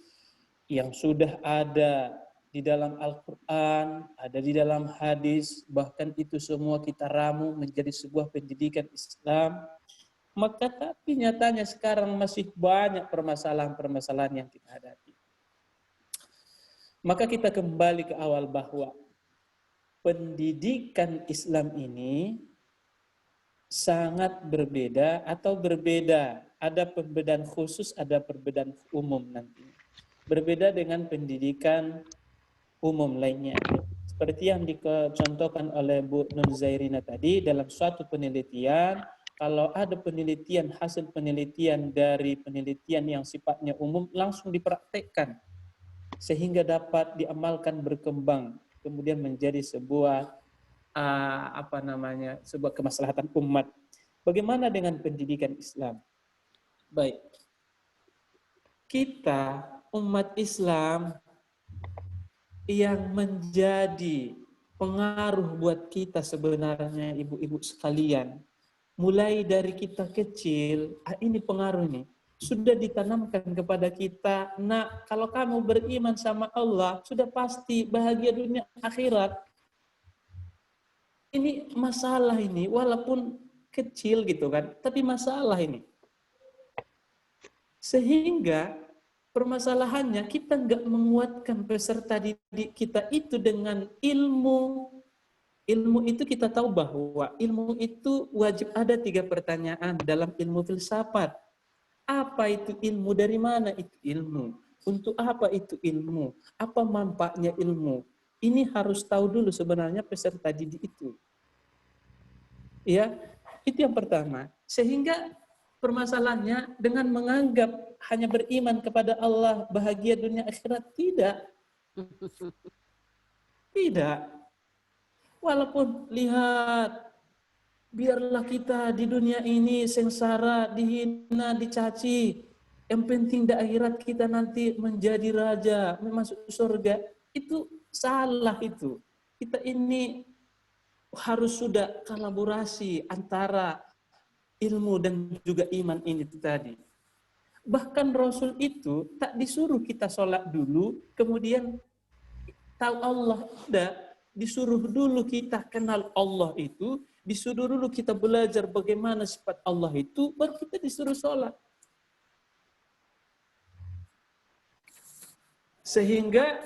yang sudah ada di dalam Al-Quran, ada di dalam hadis, bahkan itu semua kita ramu menjadi sebuah pendidikan Islam, maka tapi nyatanya sekarang masih banyak permasalahan-permasalahan yang kita hadapi. Maka kita kembali ke awal bahwa pendidikan Islam ini sangat berbeda atau berbeda. Ada perbedaan khusus, ada perbedaan umum nanti. Berbeda dengan pendidikan umum lainnya. Seperti yang dicontohkan oleh Bu Nun Zairina tadi, dalam suatu penelitian, kalau ada penelitian, hasil penelitian dari penelitian yang sifatnya umum, langsung dipraktekkan. Sehingga dapat diamalkan berkembang, kemudian menjadi sebuah sebuah kemaslahatan umat. Bagaimana dengan pendidikan Islam? Baik, kita umat Islam yang menjadi pengaruh buat kita sebenarnya ibu-ibu sekalian, mulai dari kita kecil, ini pengaruh nih, sudah ditanamkan kepada kita, nak, kalau kamu beriman sama Allah, sudah pasti bahagia dunia akhirat. Ini masalah ini, walaupun kecil gitu kan, tapi masalah ini. Sehingga permasalahannya kita nggak menguatkan peserta didik kita itu dengan ilmu. Ilmu itu kita tahu bahwa ilmu itu wajib ada 3 pertanyaan dalam ilmu filsafat. Apa itu ilmu? Dari mana itu ilmu? Untuk apa itu ilmu? Apa manfaatnya ilmu? Ini harus tahu dulu sebenarnya peserta didik itu. Ya, itu yang pertama. Sehingga permasalahannya dengan menganggap hanya beriman kepada Allah bahagia dunia akhirat, tidak. Tidak. Walaupun lihat, biarlah kita di dunia ini sengsara, dihina, dicaci. Yang penting di akhirat kita nanti menjadi raja, masuk surga. Itu salah itu. Kita ini harus sudah kolaborasi antara ilmu dan juga iman ini tadi. Bahkan Rasul itu tak disuruh kita sholat dulu, kemudian tahu Allah. Tidak, disuruh dulu kita kenal Allah itu, disuruh dulu kita belajar bagaimana sifat Allah itu, baru kita disuruh sholat. Sehingga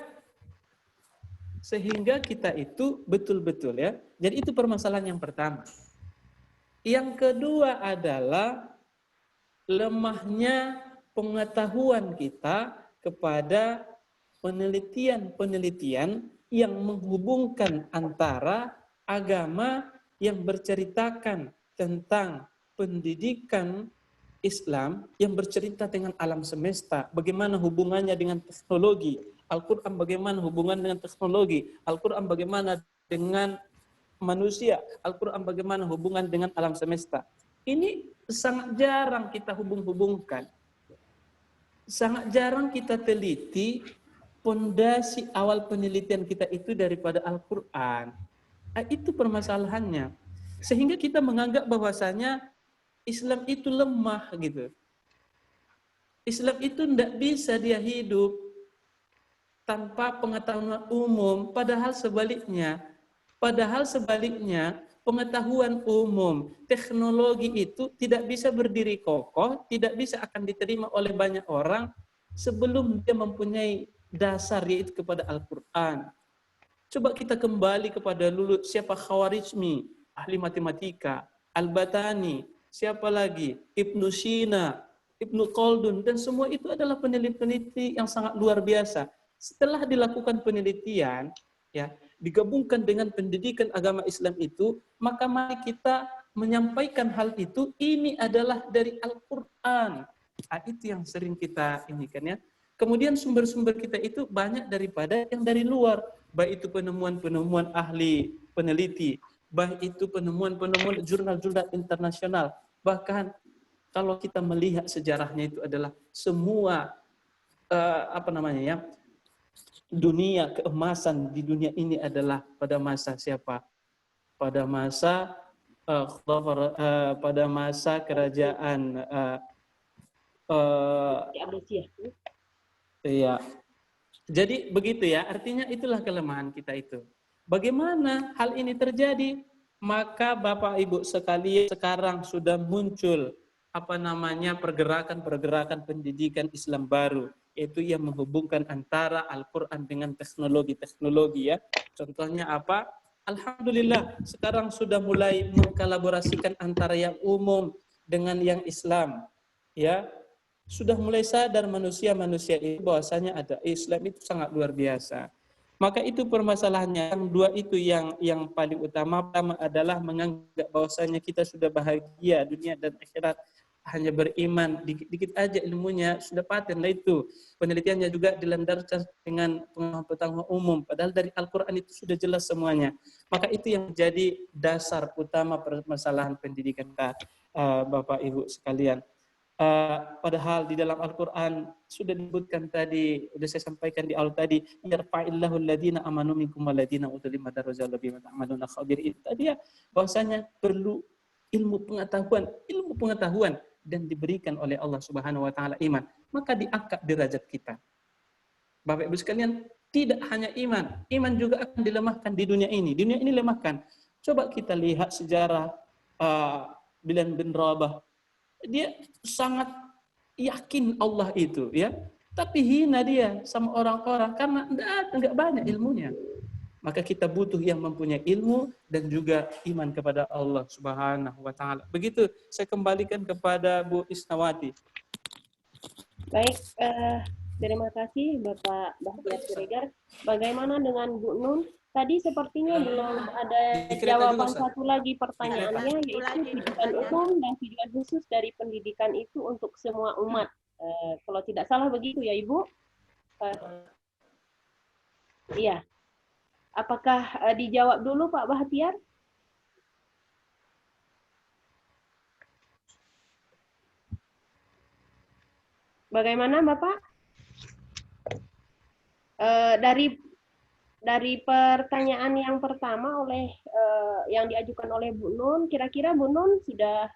kita itu betul-betul ya. Jadi itu permasalahan yang pertama. Yang kedua adalah lemahnya pengetahuan kita kepada penelitian-penelitian yang menghubungkan antara agama yang berceritakan tentang pendidikan Islam yang bercerita dengan alam semesta, bagaimana hubungannya dengan teknologi. Al-Quran bagaimana hubungan dengan teknologi, Al-Quran bagaimana dengan manusia, Al-Quran bagaimana hubungan dengan alam semesta. Ini sangat jarang kita hubung-hubungkan. Sangat jarang kita teliti pondasi awal penelitian kita itu daripada Al-Quran. Itu permasalahannya. Sehingga kita menganggap bahwasanya Islam itu lemah gitu. Islam itu tidak bisa dia hidup tanpa pengetahuan umum, padahal sebaliknya pengetahuan umum. Teknologi itu tidak bisa berdiri kokoh, tidak bisa akan diterima oleh banyak orang sebelum dia mempunyai dasar, yaitu kepada Al-Quran. Coba kita kembali kepada dulu, siapa Khawarizmi, ahli matematika, Al-Batani, siapa lagi, Ibnu Sina, Ibnu Khaldun, dan semua itu adalah peneliti-peneliti yang sangat luar biasa. Setelah dilakukan penelitian, ya, digabungkan dengan pendidikan agama Islam itu, maka mari kita menyampaikan hal itu, ini adalah dari Al-Quran. Nah, itu yang sering kita inikan, ya. Kemudian sumber-sumber kita itu banyak daripada yang dari luar, baik itu penemuan-penemuan ahli peneliti, baik itu penemuan-penemuan jurnal-jurnal internasional. Bahkan kalau kita melihat sejarahnya itu adalah semua dunia keemasan di dunia ini adalah pada masa siapa? Pada masa pada masa kerajaan iya. Jadi begitu ya, artinya itulah kelemahan kita itu. Bagaimana hal ini terjadi? Maka Bapak Ibu sekalian, sekarang sudah muncul pergerakan-pergerakan pendidikan Islam baru, yaitu yang menghubungkan antara Al-Quran dengan teknologi-teknologi, ya. Contohnya apa? Alhamdulillah sekarang sudah mulai mengkolaborasikan antara yang umum dengan yang Islam, ya. Sudah mulai sadar manusia-manusia itu bahwasanya ada Islam itu sangat luar biasa. Maka itu permasalahannya. Yang dua itu yang paling utama. Pertama adalah menganggap bahwasanya kita sudah bahagia dunia dan akhirat, hanya beriman, dikit-dikit aja ilmunya sudah paten lah itu. Penelitiannya juga dilandarkan dengan pengetahuan umum, padahal dari Al-Quran itu sudah jelas semuanya. Maka itu yang menjadi dasar utama permasalahan pendidikan kita, Bapak Ibu sekalian. Padahal di dalam Al-Quran sudah disebutkan tadi, sudah saya sampaikan di awal tadi, yarfa'illahu alladhina amanu minkum walladhina utul ilma darajatin bima ta'maluna khabir. Itu tadi ya, bahwasanya perlu ilmu pengetahuan dan diberikan oleh Allah Subhanahu wa taala iman, maka diangkat derajat kita. Bapak Ibu sekalian, tidak hanya iman juga akan dilemahkan di dunia ini. Dunia ini lemahkan. Coba kita lihat sejarah Bilal bin Rabah. Dia sangat yakin Allah itu, ya, tapi hina dia sama orang-orang karena enggak banyak ilmunya. Maka kita butuh yang mempunyai ilmu dan juga iman kepada Allah Subhanahu wa taala. Begitu, saya kembalikan kepada Bu Isnawati. Baik, terima kasih Bapak Bahtiar Siregar. Bagaimana dengan Bu Nun? Tadi sepertinya belum ada jawaban satu lagi pertanyaannya, yaitu tujuan umum dan tujuan khusus dari pendidikan itu untuk semua umat. Kalau tidak salah begitu ya Ibu? Iya. Apakah dijawab dulu Pak Bahtiar? Bagaimana Bapak? Dari pertanyaan yang pertama yang diajukan oleh Bu Nun, kira-kira Bu Nun sudah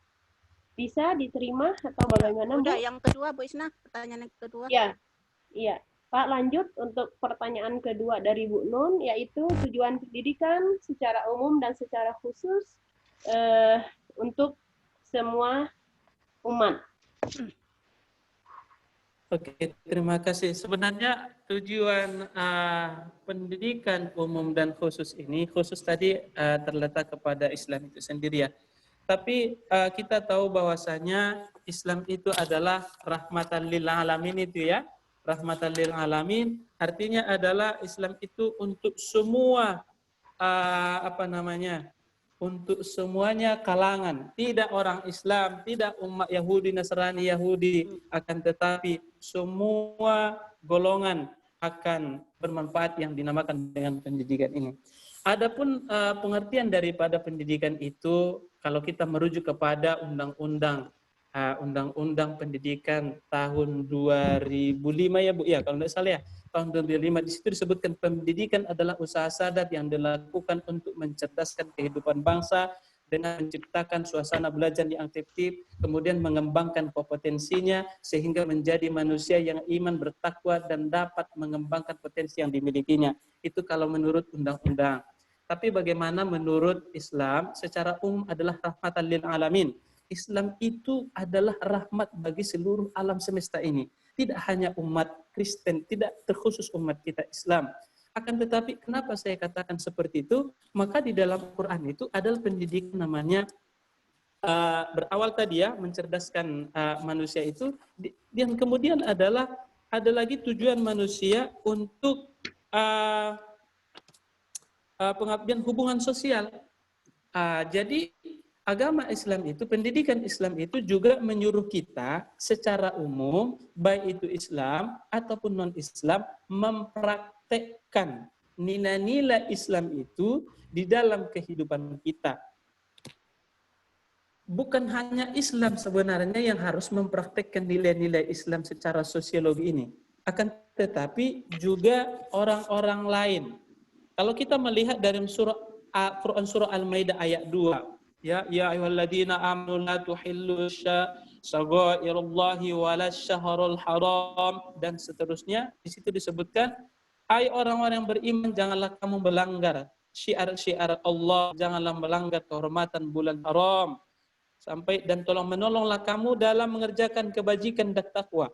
bisa diterima atau bagaimana? Udah, yang kedua Bu Isna, pertanyaan yang kedua. Ya, iya. Pak, lanjut untuk pertanyaan kedua dari Bu Nun, yaitu tujuan pendidikan secara umum dan secara khusus untuk semua umat. Oke, terima kasih. Sebenarnya tujuan pendidikan umum dan khusus ini, khusus tadi terletak kepada Islam itu sendiri, ya. Tapi kita tahu bahwasanya Islam itu adalah rahmatan lil alamin itu, ya. Rahmatan lil alamin artinya adalah Islam itu untuk semua untuk semuanya kalangan, tidak orang Islam, tidak umat Yahudi, Nasrani, Yahudi, akan tetapi semua golongan akan bermanfaat yang dinamakan dengan pendidikan ini. Adapun pengertian daripada pendidikan itu, kalau kita merujuk kepada Undang-Undang Pendidikan tahun 2005 ya Bu, ya kalau tidak salah ya, tahun 2005, di situ disebutkan pendidikan adalah usaha sadar yang dilakukan untuk mencerdaskan kehidupan bangsa dengan menciptakan suasana belajar yang aktif, kemudian mengembangkan kompetensinya sehingga menjadi manusia yang iman, bertakwa dan dapat mengembangkan potensi yang dimilikinya. Itu kalau menurut undang-undang. Tapi bagaimana menurut Islam secara umum adalah rahmatan lil alamin. Islam itu adalah rahmat bagi seluruh alam semesta ini. Tidak hanya umat Kristen, tidak terkhusus umat kita Islam. Akan tetapi kenapa saya katakan seperti itu? Maka di dalam Quran itu adalah pendidikan namanya berawal tadi ya, mencerdaskan manusia itu. Dan kemudian adalah ada lagi tujuan manusia untuk pengabdian hubungan sosial. Jadi agama Islam itu, pendidikan Islam itu juga menyuruh kita secara umum, baik itu Islam ataupun non-Islam, mempraktekkan nilai-nilai Islam itu di dalam kehidupan kita. Bukan hanya Islam sebenarnya yang harus mempraktekkan nilai-nilai Islam secara sosiologi ini. Akan tetapi juga orang-orang lain. Kalau kita melihat dari Quran surah Al-Maidah ayat 2, ya ayyuhalladzina amanu la tuhillu syaghairallahi wala syahrul haram, dan seterusnya. Di situ disebutkan, hai orang-orang yang beriman, janganlah kamu melanggar syiar-syiar Allah, janganlah melanggar kehormatan bulan haram. Sampai, dan tolong menolonglah kamu dalam mengerjakan kebajikan dan takwa.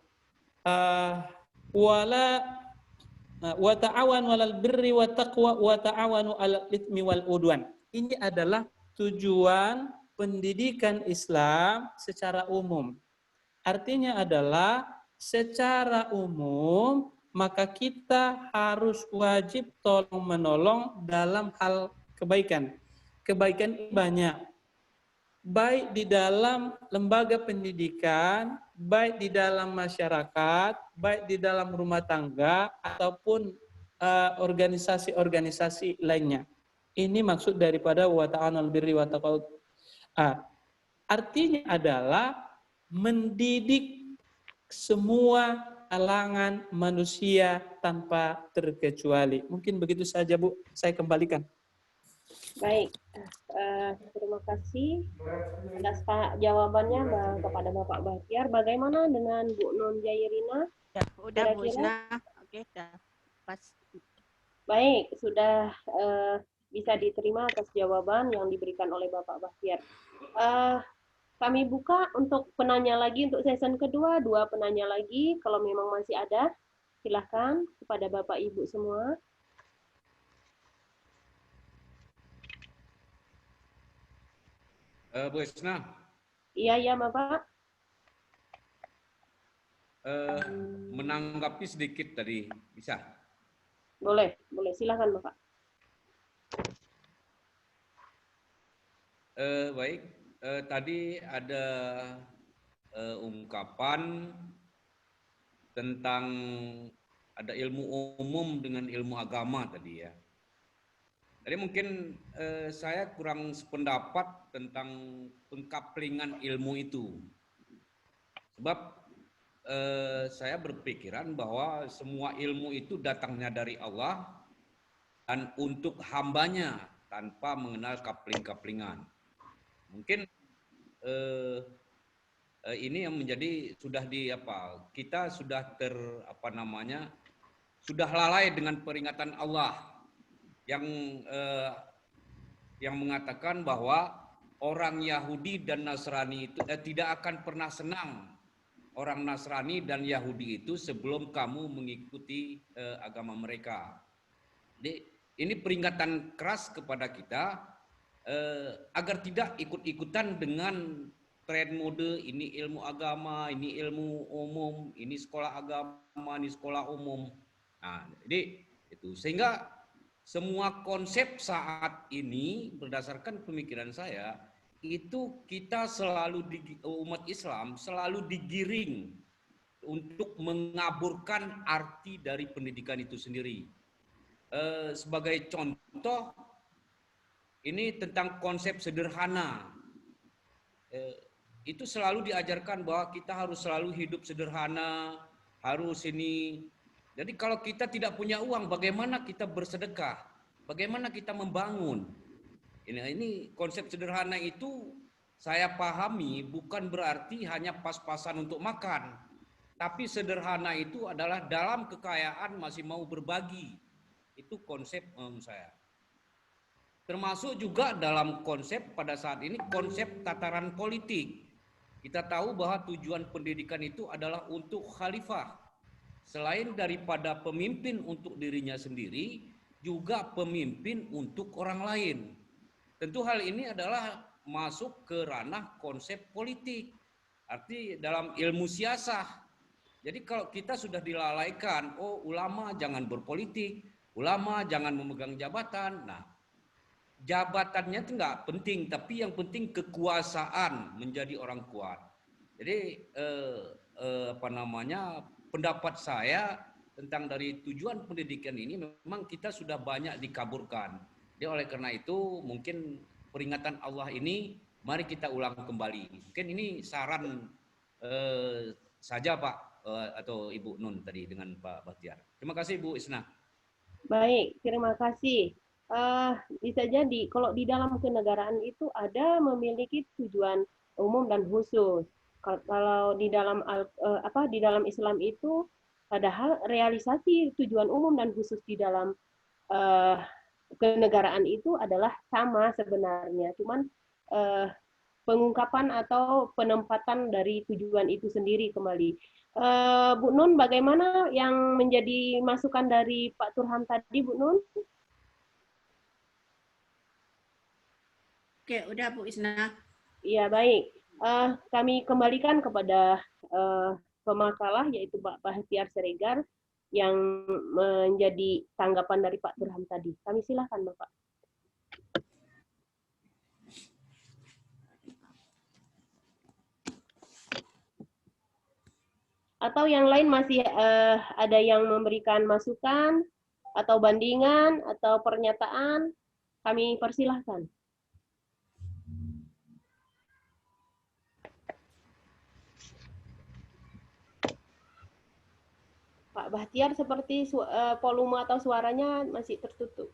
Wa ta'awanu 'alal birri wat taqwa wa ta'awanu 'alal itsmi wal udwan. Ini adalah tujuan pendidikan Islam secara umum. Artinya adalah secara umum maka kita harus wajib tolong menolong dalam hal kebaikan. Kebaikan banyak. Baik di dalam lembaga pendidikan, baik di dalam masyarakat, baik di dalam rumah tangga, ataupun organisasi-organisasi lainnya. Ini maksud daripada wa ta'awunul birri wa taqwa. Artinya adalah mendidik semua kalangan manusia tanpa terkecuali. Mungkin begitu saja, Bu. Saya kembalikan. Baik, terima kasih atas jawabannya kepada Bapak Bahtiar. Bagaimana dengan Bu Nun Jairina? Ya, udah Bu Isna. Oke, udah pas. Baik, sudah bisa diterima atas jawaban yang diberikan oleh Bapak Bahtiar. Kami buka untuk penanya lagi untuk season kedua, 2 penanya lagi. Kalau memang masih ada, silahkan kepada Bapak Ibu semua. Bu Isna. Iya, Bapak. Menanggapi sedikit tadi, bisa? Boleh. Silakan, Bapak. Baik, tadi ada ungkapan tentang ada ilmu umum dengan ilmu agama tadi ya. Jadi mungkin saya kurang sependapat tentang pengkaplingan ilmu itu. Sebab saya berpikiran bahwa semua ilmu itu datangnya dari Allah dan untuk hambanya tanpa mengenal kapling-kaplingan. Mungkin ini yang menjadi sudah kita sudah sudah lalai dengan peringatan Allah yang mengatakan bahwa orang Yahudi dan Nasrani itu tidak akan pernah senang orang Nasrani dan Yahudi itu sebelum kamu mengikuti agama mereka. Jadi ini peringatan keras kepada kita agar tidak ikut-ikutan dengan tren mode, ini ilmu agama, ini ilmu umum, ini sekolah agama, ini sekolah umum. Nah, jadi itu sehingga semua konsep saat ini berdasarkan pemikiran saya itu kita selalu umat Islam selalu digiring untuk mengaburkan arti dari pendidikan itu sendiri. Sebagai contoh, ini tentang konsep sederhana. Itu selalu diajarkan bahwa kita harus selalu hidup sederhana, harus ini. Jadi kalau kita tidak punya uang, bagaimana kita bersedekah? Bagaimana kita membangun? Ini konsep sederhana itu saya pahami bukan berarti hanya pas-pasan untuk makan. Tapi sederhana itu adalah dalam kekayaan masih mau berbagi. Itu konsep saya. termasuk juga dalam konsep pada saat ini konsep tataran politik. Kita tahu bahwa tujuan pendidikan itu adalah untuk khalifah. Selain daripada pemimpin untuk dirinya sendiri, juga pemimpin untuk orang lain. Tentu hal ini adalah masuk ke ranah konsep politik. Arti dalam ilmu siasah. Jadi kalau kita sudah dilalaikan, oh ulama jangan berpolitik, ulama jangan memegang jabatan. Nah, jabatannya itu nggak penting, tapi yang penting kekuasaan menjadi orang kuat. Jadi pendapat saya tentang dari tujuan pendidikan ini memang kita sudah banyak dikaburkan. Jadi oleh karena itu mungkin peringatan Allah ini mari kita ulang kembali. Mungkin ini saran saja Pak atau Ibu Nun tadi dengan Pak Bahtiar. Terima kasih Bu Isna. Baik, terima kasih. Bisa jadi kalau di dalam kenegaraan itu ada memiliki tujuan umum dan khusus. Kalau di dalam di dalam Islam itu padahal realisasi tujuan umum dan khusus di dalam kenegaraan itu adalah sama sebenarnya. Cuman pengungkapan atau penempatan dari tujuan itu sendiri kembali. Bu Nun, bagaimana yang menjadi masukan dari Pak Turham tadi, Bu Nun? Oke, udah Bu Isna. Iya, baik. Kami kembalikan kepada pemakalah, yaitu Pak Bahtiar Siregar, yang menjadi tanggapan dari Pak Turham tadi. Kami silakan, Bapak. Atau yang lain masih ada yang memberikan masukan atau bandingan atau pernyataan, kami persilahkan. Pak Bahtiar, seperti volume atau suaranya masih tertutup.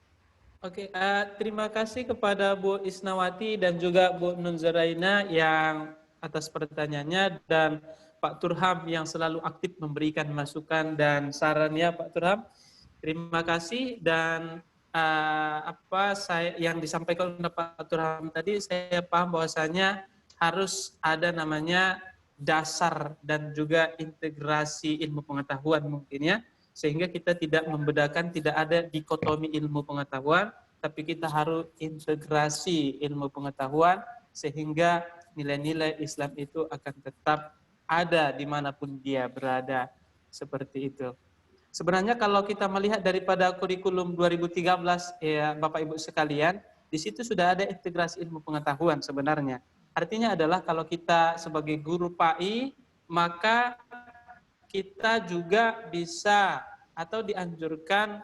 Oke, terima kasih kepada Bu Isnawati dan juga Bu Nun Zaraina yang atas pertanyaannya, dan Pak Turham yang selalu aktif memberikan masukan dan sarannya. Pak Turham, terima kasih. Dan yang disampaikan oleh Pak Turham tadi, saya paham bahwasanya harus ada namanya dasar dan juga integrasi ilmu pengetahuan mungkin ya, sehingga kita tidak membedakan, tidak ada dikotomi ilmu pengetahuan, tapi kita harus integrasi ilmu pengetahuan sehingga nilai-nilai Islam itu akan tetap ada dimanapun dia berada, seperti itu. Sebenarnya kalau kita melihat daripada kurikulum 2013, ya Bapak Ibu sekalian, di situ sudah ada integrasi ilmu pengetahuan sebenarnya. Artinya adalah kalau kita sebagai guru PAI, maka kita juga bisa atau dianjurkan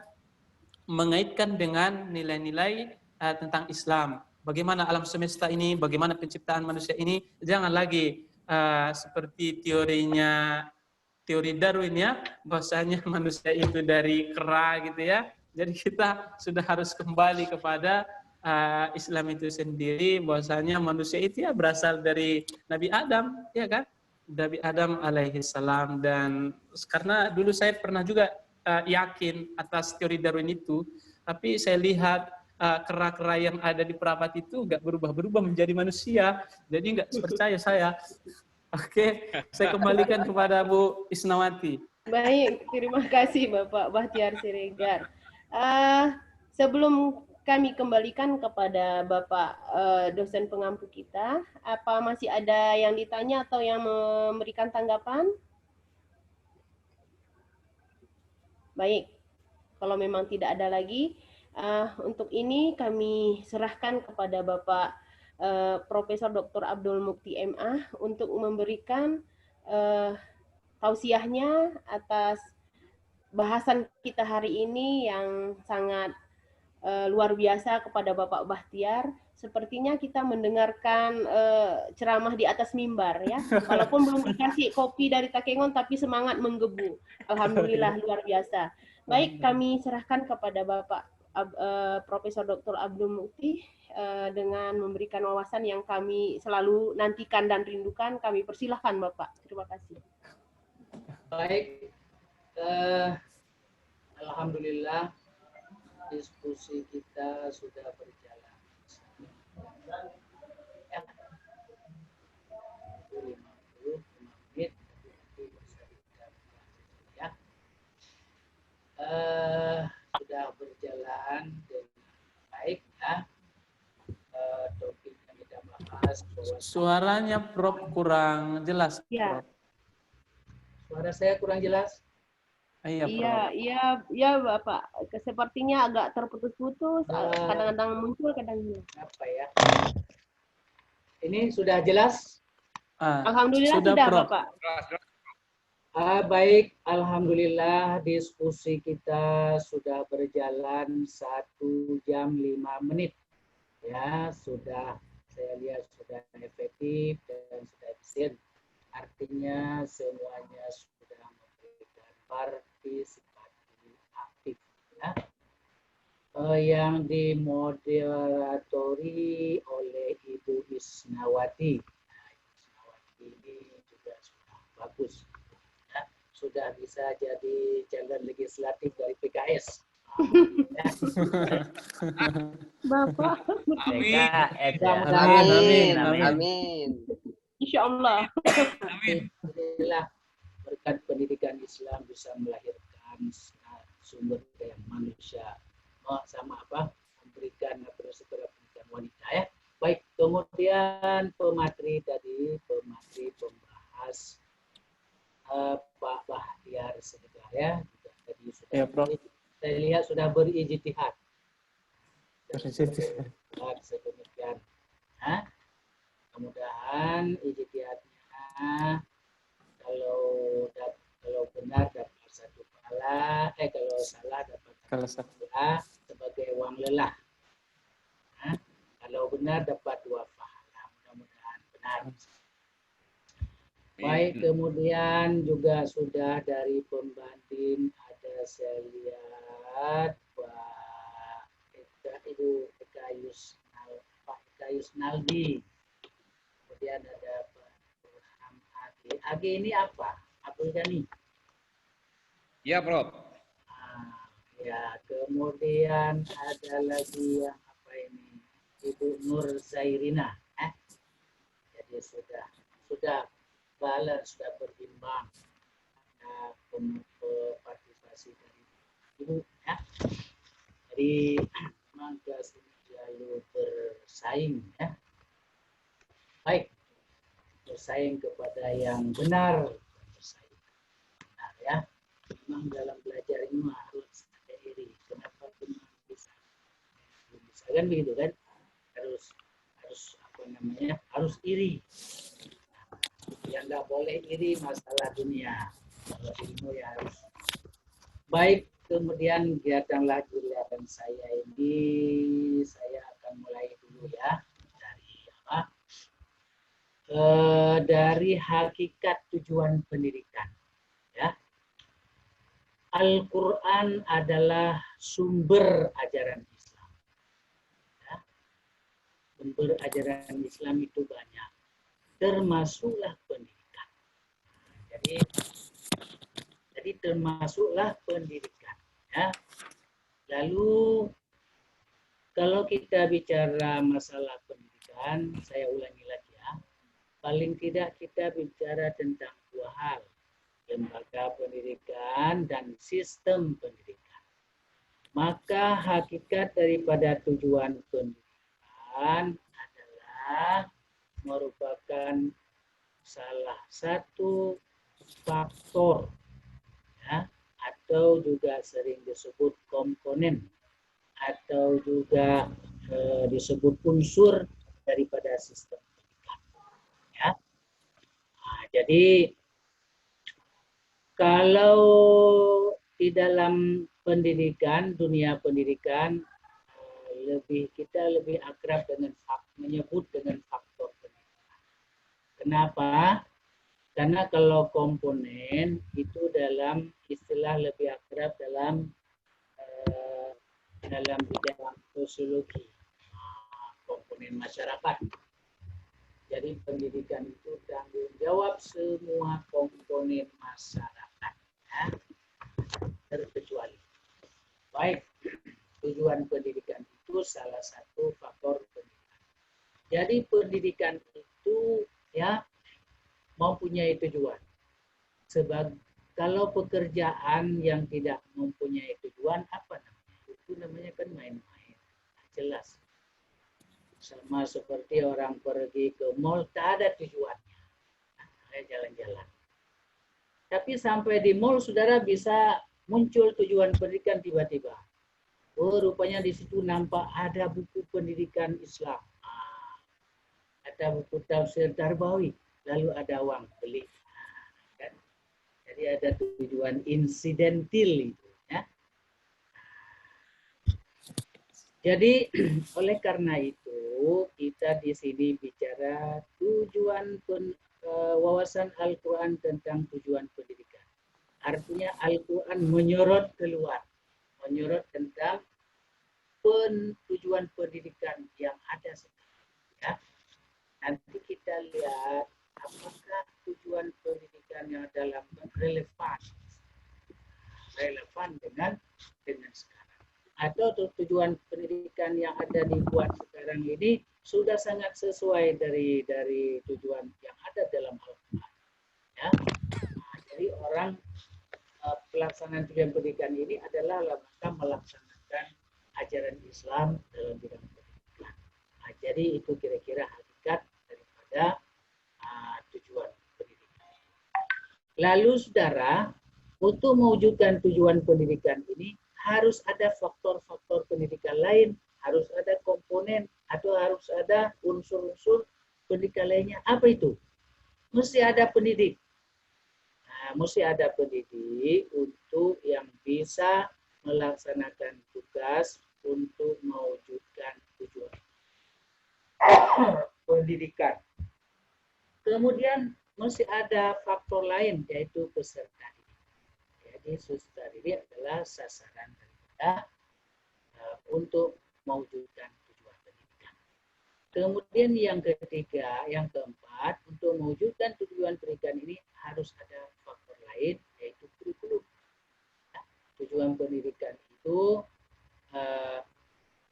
mengaitkan dengan nilai-nilai tentang Islam. Bagaimana alam semesta ini, bagaimana penciptaan manusia ini, jangan lagi seperti teori Darwin ya, bahwasanya manusia itu dari kera gitu ya. Jadi kita sudah harus kembali kepada Islam itu sendiri, bahwasanya manusia itu ya berasal dari Nabi Adam, ya kan? Nabi Adam alaihi salam. Dan karena dulu saya pernah juga yakin atas teori Darwin itu, tapi saya lihat kera-kera yang ada di perapat itu nggak berubah-berubah menjadi manusia, jadi nggak percaya saya. Oke, saya kembalikan kepada Bu Isnawati. Baik, terima kasih Bapak Bahtiar Siregar. Sebelum kami kembalikan kepada Bapak dosen pengampu kita, apa masih ada yang ditanya atau yang memberikan tanggapan? Baik, kalau memang tidak ada lagi, untuk ini kami serahkan kepada Bapak Profesor Dr. Abdul Mukti MA untuk memberikan tausiahnya atas bahasan kita hari ini yang sangat luar biasa kepada Bapak Bahtiar. Sepertinya kita mendengarkan ceramah di atas mimbar ya. Walaupun belum dikasih kopi dari Takengon, tapi semangat menggebu. Alhamdulillah luar biasa. Baik, kami serahkan kepada Bapak Profesor Dr. Abdul Mukti dengan memberikan wawasan yang kami selalu nantikan dan rindukan. Kami persilahkan Bapak. Terima kasih. Baik, alhamdulillah diskusi kita sudah berjalan Ya. 50 menit nanti bisa kita ya. Sudah berjalan dengan baik ya. Topik yang kita bahas bahwa Suaranya Prof kurang jelas, Ya. Prof. suara saya kurang jelas. Iya, Prof. Iya, Bapak. Sepertinya agak terputus-putus, kadang-kadang muncul, kadang hilang. Apa ya? Ini sudah jelas? Alhamdulillah sudah, sudah, Prof. Bapak. Baik, alhamdulillah diskusi kita sudah berjalan 1 jam 5 menit. Ya, sudah saya lihat sudah efektif dan sudah efisien. Artinya semuanya sudah memberikan partisipasi aktif. Ya. Yang dimoderatori oleh Ibu Isnawati. Nah, Ibu Isnawati ini juga sudah bagus. Ya, sudah bisa jadi calon legislatif dari PKS. Ya. Bapak. PKS ya. Amin. Insya Allah. Inilah berkat pendidikan Islam bisa melahirkan sumber daya manusia sama memberikan pendidikan wanita ya. Baik, kemudian pemateri tadi pembahas Pak Bahtiar Senegal ya, juga tadi sudah Ya, Prof. saya lihat sudah berijtihad. Sedemikian. Nah, mudah-mudahan ijtihadnya kalau benar dapat 1 pahala, kalau salah dapat 1 pahala sebagai uang lelah. Nah, kalau benar dapat 2 pahala. Mudah-mudahan benar. Baik, kemudian juga sudah dari pembanding ada saya lihat Ibu Eka Yusnaldi. Kemudian ada Pak Burhan Agi ini apa? Abdul Ghani. Ya, Prof. Ya, kemudian ada lagi yang apa ini? Ibu Nur Zairina. Jadi sudah balance, sudah berimbang. Partisipasi dari Ibu ya. Jadi maka selalu bersaing ya. Baik, bersaing kepada yang benar, bersaing benar ya. Memang dalam belajar ini harus ada iri. Kenapa memang bisa kan begitu kan? Harus apa namanya? Harus iri. Yang nggak boleh iri masalah dunia. Kalau ilmu ya harus baik. Kemudian datanglah giliran saya ini, saya akan mulai dulu ya dari apa? Dari hakikat tujuan pendidikan. Ya, Al-Quran adalah sumber ajaran Islam. Ya. Sumber ajaran Islam itu banyak, termasuklah pendidikan. Jadi termasuklah pendidikan. Ya. Lalu kalau kita bicara masalah pendidikan, saya ulangi lagi ya. Paling tidak kita bicara tentang 2 hal. Lembaga pendidikan dan sistem pendidikan. Maka hakikat daripada tujuan pendidikan adalah merupakan salah satu faktor ya, atau juga sering disebut komponen atau juga disebut unsur daripada sistem pendidikan. Ya. Jadi kalau di dalam pendidikan, dunia pendidikan, kita lebih akrab dengan menyebut dengan faktor pendidikan. Kenapa? Karena kalau komponen itu dalam istilah lebih akrab dalam bidang sosiologi, komponen masyarakat. Jadi pendidikan itu tanggung jawab semua komponen masyarakat, ya, terkecuali. Baik, tujuan pendidikan itu salah satu faktor pendidikan. pendidikan itu ya mempunyai tujuan. Sebab kalau pekerjaan yang tidak mempunyai tujuan, apa namanya? Itu namanya kan main-main. Jelas. Sama seperti orang pergi ke mall, tak ada tujuannya. Jalan-jalan. Tapi sampai di mall, saudara bisa muncul tujuan pendidikan tiba-tiba. Oh, rupanya di situ nampak ada buku pendidikan Islam. Ada buku tafsir Tarbawi. Lalu ada uang beli. Kan? Jadi ada tujuan insidentil itu. Ya. Jadi oleh karena itu kita di sini bicara tujuan wawasan Al-Quran tentang tujuan pendidikan. Artinya Al-Quran menyorot keluar, menyorot tentang tujuan pendidikan yang ada sekarang. Ya. Nanti kita lihat apakah tujuan pendidikan yang dalam relevan dengan sekarang. Atau tujuan pendidikan yang ada dibuat sekarang ini sudah sangat sesuai dari tujuan yang ada dalam Al-Quran. Ya. Jadi orang pelaksanaan tujuan pendidikan ini adalah rangka melaksanakan ajaran Islam dalam bidang pendidikan. Jadi itu kira-kira hakikat daripada tujuan pendidikan. Lalu saudara, untuk mewujudkan tujuan pendidikan ini harus ada faktor-faktor pendidikan lain, harus ada komponen atau harus ada unsur-unsur pendidikan lainnya. Apa itu? Mesti ada pendidik. Nah, mesti ada pendidik untuk yang bisa melaksanakan tugas untuk mewujudkan tujuan pendidikan. Kemudian mesti ada faktor lain yaitu peserta didik. Jadi peserta didik adalah sasaran daripada untuk mewujudkan tujuan pendidikan. Kemudian yang ketiga, yang keempat, untuk mewujudkan tujuan pendidikan ini harus ada faktor lain yaitu kurikulum. Nah, tujuan pendidikan itu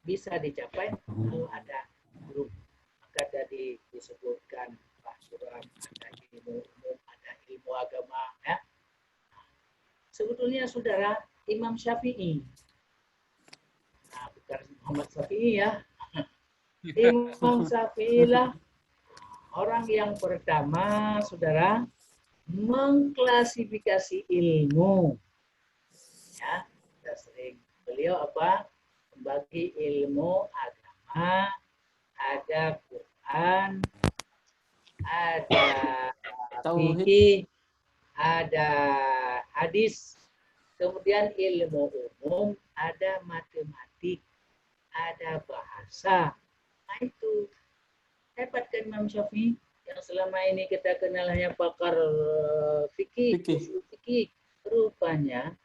bisa dicapai kalau ada guru. Maka tadi disebutkan Pak Suram, ada ilmu umum, ada ilmu agama. Ya. Sebetulnya saudara, Imam Syafi'i, nah, bukan Muhammad Syafi'i ya, Imam Syafi'i lah orang yang pertama, saudara, mengklasifikasi ilmu. Ya, kita sering beliau apa? Membagi ilmu agama, ada Quran, ada fikih, ada hadis, kemudian ilmu umum, ada matematik, ada bahasa. Nah itu hebat kan Imam Syafi'i yang selama ini kita kenal hanya pakar fikih, rupanya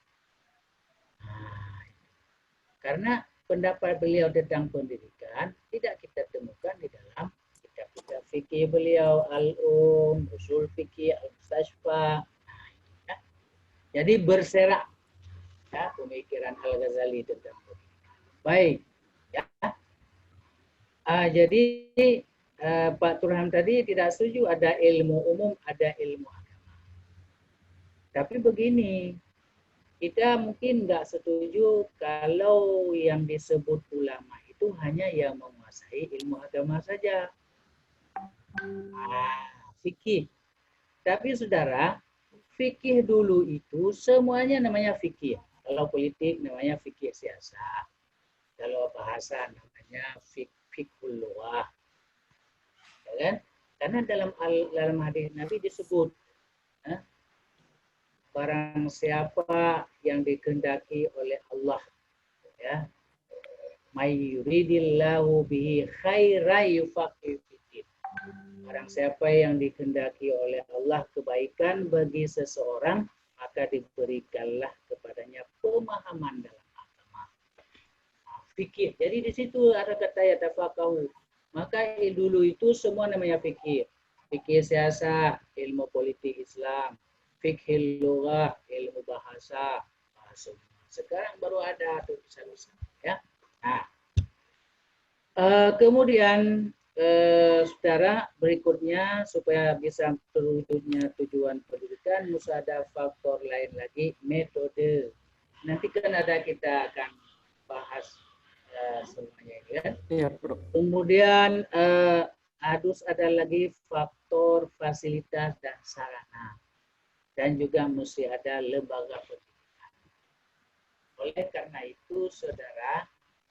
karena pendapat beliau tentang pendidikan tidak kita temukan di dalam kitab-kitab fikih beliau, usul fikih, al-mustashfa. Ya. Jadi berserak ya, pemikiran Al-Ghazali tentang pendidikan. Baik, ya. Jadi Pak Turham tadi tidak setuju ada ilmu umum, ada ilmu agama. Tapi begini, kita mungkin nggak setuju kalau yang disebut ulama itu hanya yang menguasai ilmu agama saja. Fikih. Tapi saudara, fikih dulu itu semuanya namanya fikih. Kalau politik namanya fikih siasat. Kalau bahasa namanya fiqhul lughah. Ya kan? Karena dalam hadis Nabi disebut barang siapa yang dikehendaki oleh Allah, ya, may yuridillahu bihi khairan yufaqihu fiddin. Barang siapa yang dikehendaki oleh Allah kebaikan bagi seseorang, maka diberikanlah kepadanya pemahaman dalam agama. Fikih. Jadi di situ ada kata ya tafaqahu. Maka dulu itu semua namanya fikih. Fikih siasat, ilmu politik Islam, fiqhul lughah, ilmu bahasa. Sekarang baru ada tulisan-tulisan ya. Nah, kemudian saudara, berikutnya supaya bisa terwujudnya tujuan pendidikan, mesti ada faktor lain lagi, metode. Nanti kan kita akan bahas semuanya ini kan. Iya, Bro. Kemudian harus ada lagi faktor fasilitas dan sarana. Dan juga mesti ada lembaga pendidikan. Oleh karena itu, saudara,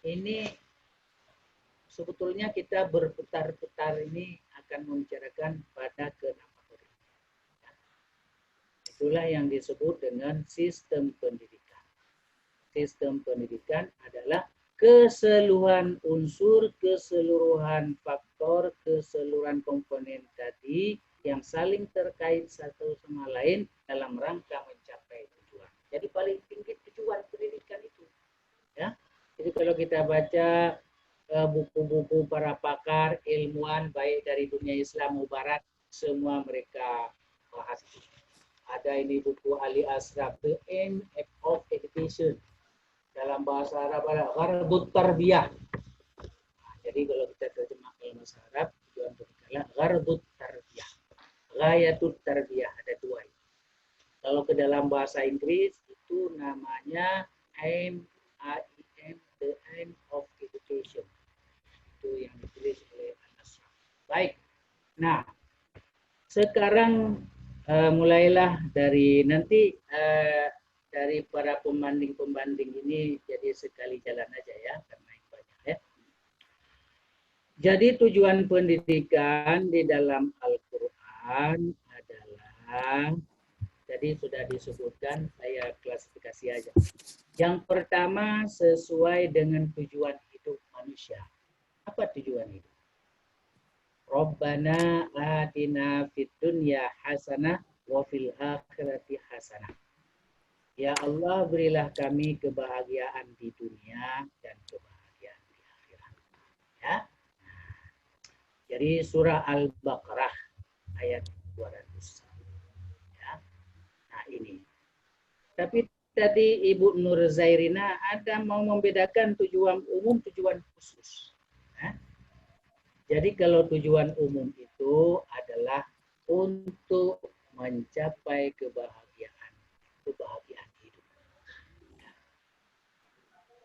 ini sebetulnya kita berputar-putar ini akan membicarakan pada keenam materi. Itulah yang disebut dengan sistem pendidikan. Sistem pendidikan adalah keseluruhan unsur, keseluruhan faktor, keseluruhan komponen tadi yang saling terkait satu sama lain dalam rangka mencapai tujuan. Jadi paling tinggi tujuan pendidikan itu. Ya. Jadi kalau kita baca buku-buku para pakar, ilmuwan, baik dari dunia Islam maupun Barat, semua mereka bahas. Ada ini buku Ali Ashraf, The End of Education. Dalam bahasa Arab ada Ghardut Tarbiyah. Nah, jadi kalau kita terjemah ke bahasa Arab, tujuan pendidikan Ghardut Tarbiyah. Ghayatut Tarbiyah, ada dua. Kalau ke dalam bahasa Inggris, itu namanya AIM, The End of Education. Itu yang ditulis oleh Al-Ashraf. Baik. Nah, sekarang mulailah dari nanti dari para pembanding-pembanding ini jadi sekali jalan aja ya, karena yang banyak ya. Jadi tujuan pendidikan di dalam Al-Quran adalah, jadi sudah disebutkan, saya klasifikasi aja. Yang pertama, sesuai dengan tujuan hidup manusia. Apa tujuan hidup? Rabbana atina fid dunya hasanah wa fil akhirati hasanah. Ya Allah, berilah kami kebahagiaan di dunia dan kebahagiaan di akhirat. Ya. Jadi surah Al-Baqarah ayat 200. Ya. Nah ini. Tapi tadi Ibu Nur Zairina ada mau membedakan tujuan umum, tujuan khusus. Ya. Jadi kalau tujuan umum itu adalah untuk mencapai kebahagiaan hidup.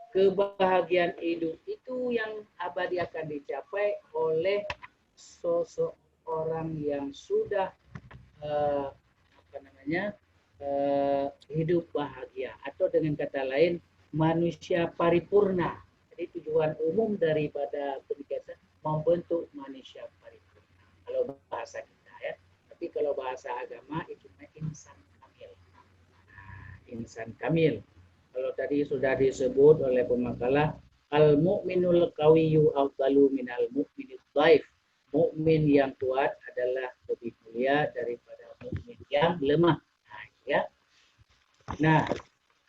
Kebahagiaan hidup itu yang abadi akan dicapai oleh seseorang yang sudah hidup bahagia, atau dengan kata lain manusia paripurna. Jadi tujuan umum daripada pendidikan membentuk manusia paripurna. Kalau bahasa kita ya, tapi kalau bahasa agama itu insan kamil. Insan kamil. Kalau tadi sudah disebut oleh pemakalah, al-mu'minul qawiyyu afdalu minal mu'minid dhaif. Mukmin yang kuat adalah lebih mulia daripada mukmin yang lemah. Nah, ya. Nah,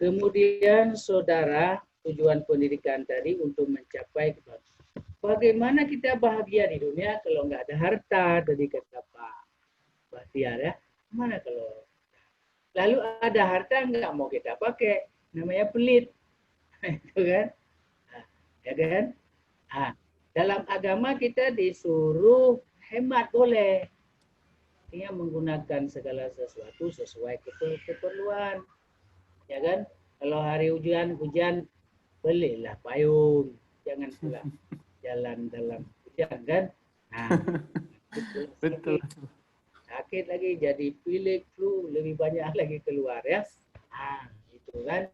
kemudian saudara, tujuan pendidikan tadi untuk mencapai kebahagiaan. Bagaimana kita bahagia di dunia kalau nggak ada harta, tadi kata Pak Bahtiar ya. Mana kalau lalu ada harta nggak mau kita pakai, namanya pelit. Itu kan? Nah, ya kan? Nah, dalam agama kita disuruh hemat boleh. Artinya menggunakan segala sesuatu sesuai keperluan. Ya kan? Kalau hari hujan, belilah payung. Jangan pula jalan dalam hujan kan. Nah, betul. Sakit lagi jadi pilek, flu, lebih banyak lagi keluar ya. Nah, itu kan.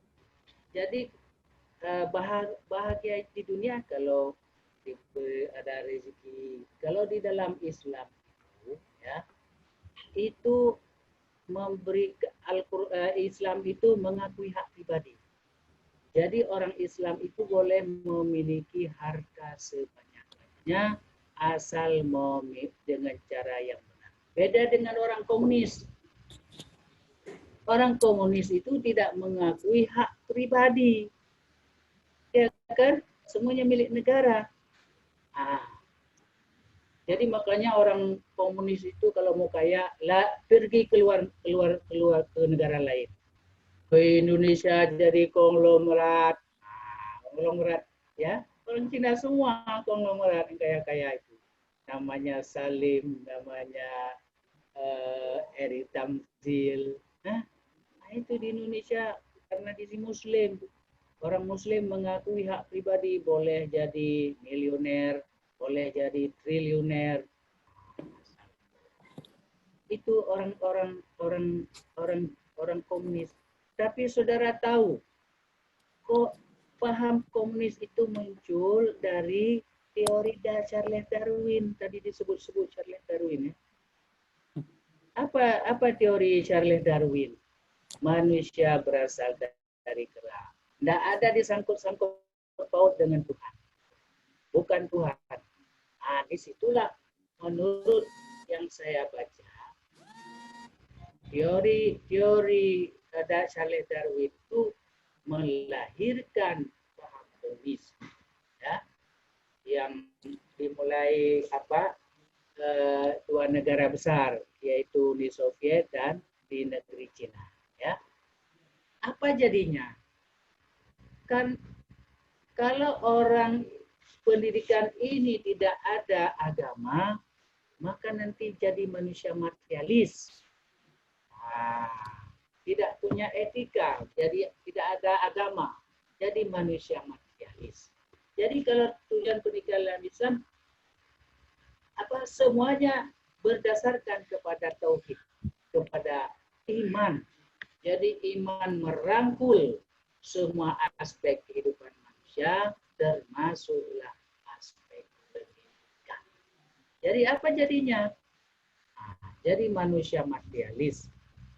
Jadi bahagia di dunia kalau ada rezeki. Kalau di dalam Islam itu ya, itu memberi Islam itu mengakui hak pribadi. Jadi orang Islam itu boleh memiliki harta sebanyak-banyaknya asal dengan cara yang benar. Beda dengan orang komunis. Orang komunis itu tidak mengakui hak pribadi. Ya kan? Semuanya milik negara. Jadi makanya orang komunis itu kalau mau kaya, pergi keluar ke negara lain. Ke Indonesia jadi konglomerat, konglomerat ya, orang Cina semua konglomerat yang kaya-kaya itu. namanya Salim, namanya Eri Tamzil. Nah, itu di Indonesia karena di sini Muslim. Orang Muslim mengakui hak pribadi, boleh jadi miliuner, boleh jadi triliuner. Itu orang komunis. Tapi saudara tahu, kok paham komunis itu muncul dari teori Charles Darwin. Tadi disebut-sebut Charles Darwin ya. Apa teori Charles Darwin? Manusia berasal dari kera. Tidak ada disangkut-sangkut paut dengan Tuhan. Bukan Tuhan. Nah, disitulah menurut yang saya baca, teori Charles Darwin itu melahirkan paham komunis, ya, yang dimulai dua negara besar, yaitu Uni Soviet dan di negeri Cina. Ya, apa jadinya? Kan kalau orang pendidikan ini tidak ada agama, maka nanti jadi manusia materialis. Tidak punya etika, jadi tidak ada agama, jadi manusia materialis. Jadi kalau tujuan pendidikan Islam, semuanya berdasarkan kepada tauhid, kepada iman. Jadi iman merangkul semua aspek kehidupan manusia, termasuklah aspek pendidikan. Jadi apa jadinya? Jadi manusia materialis.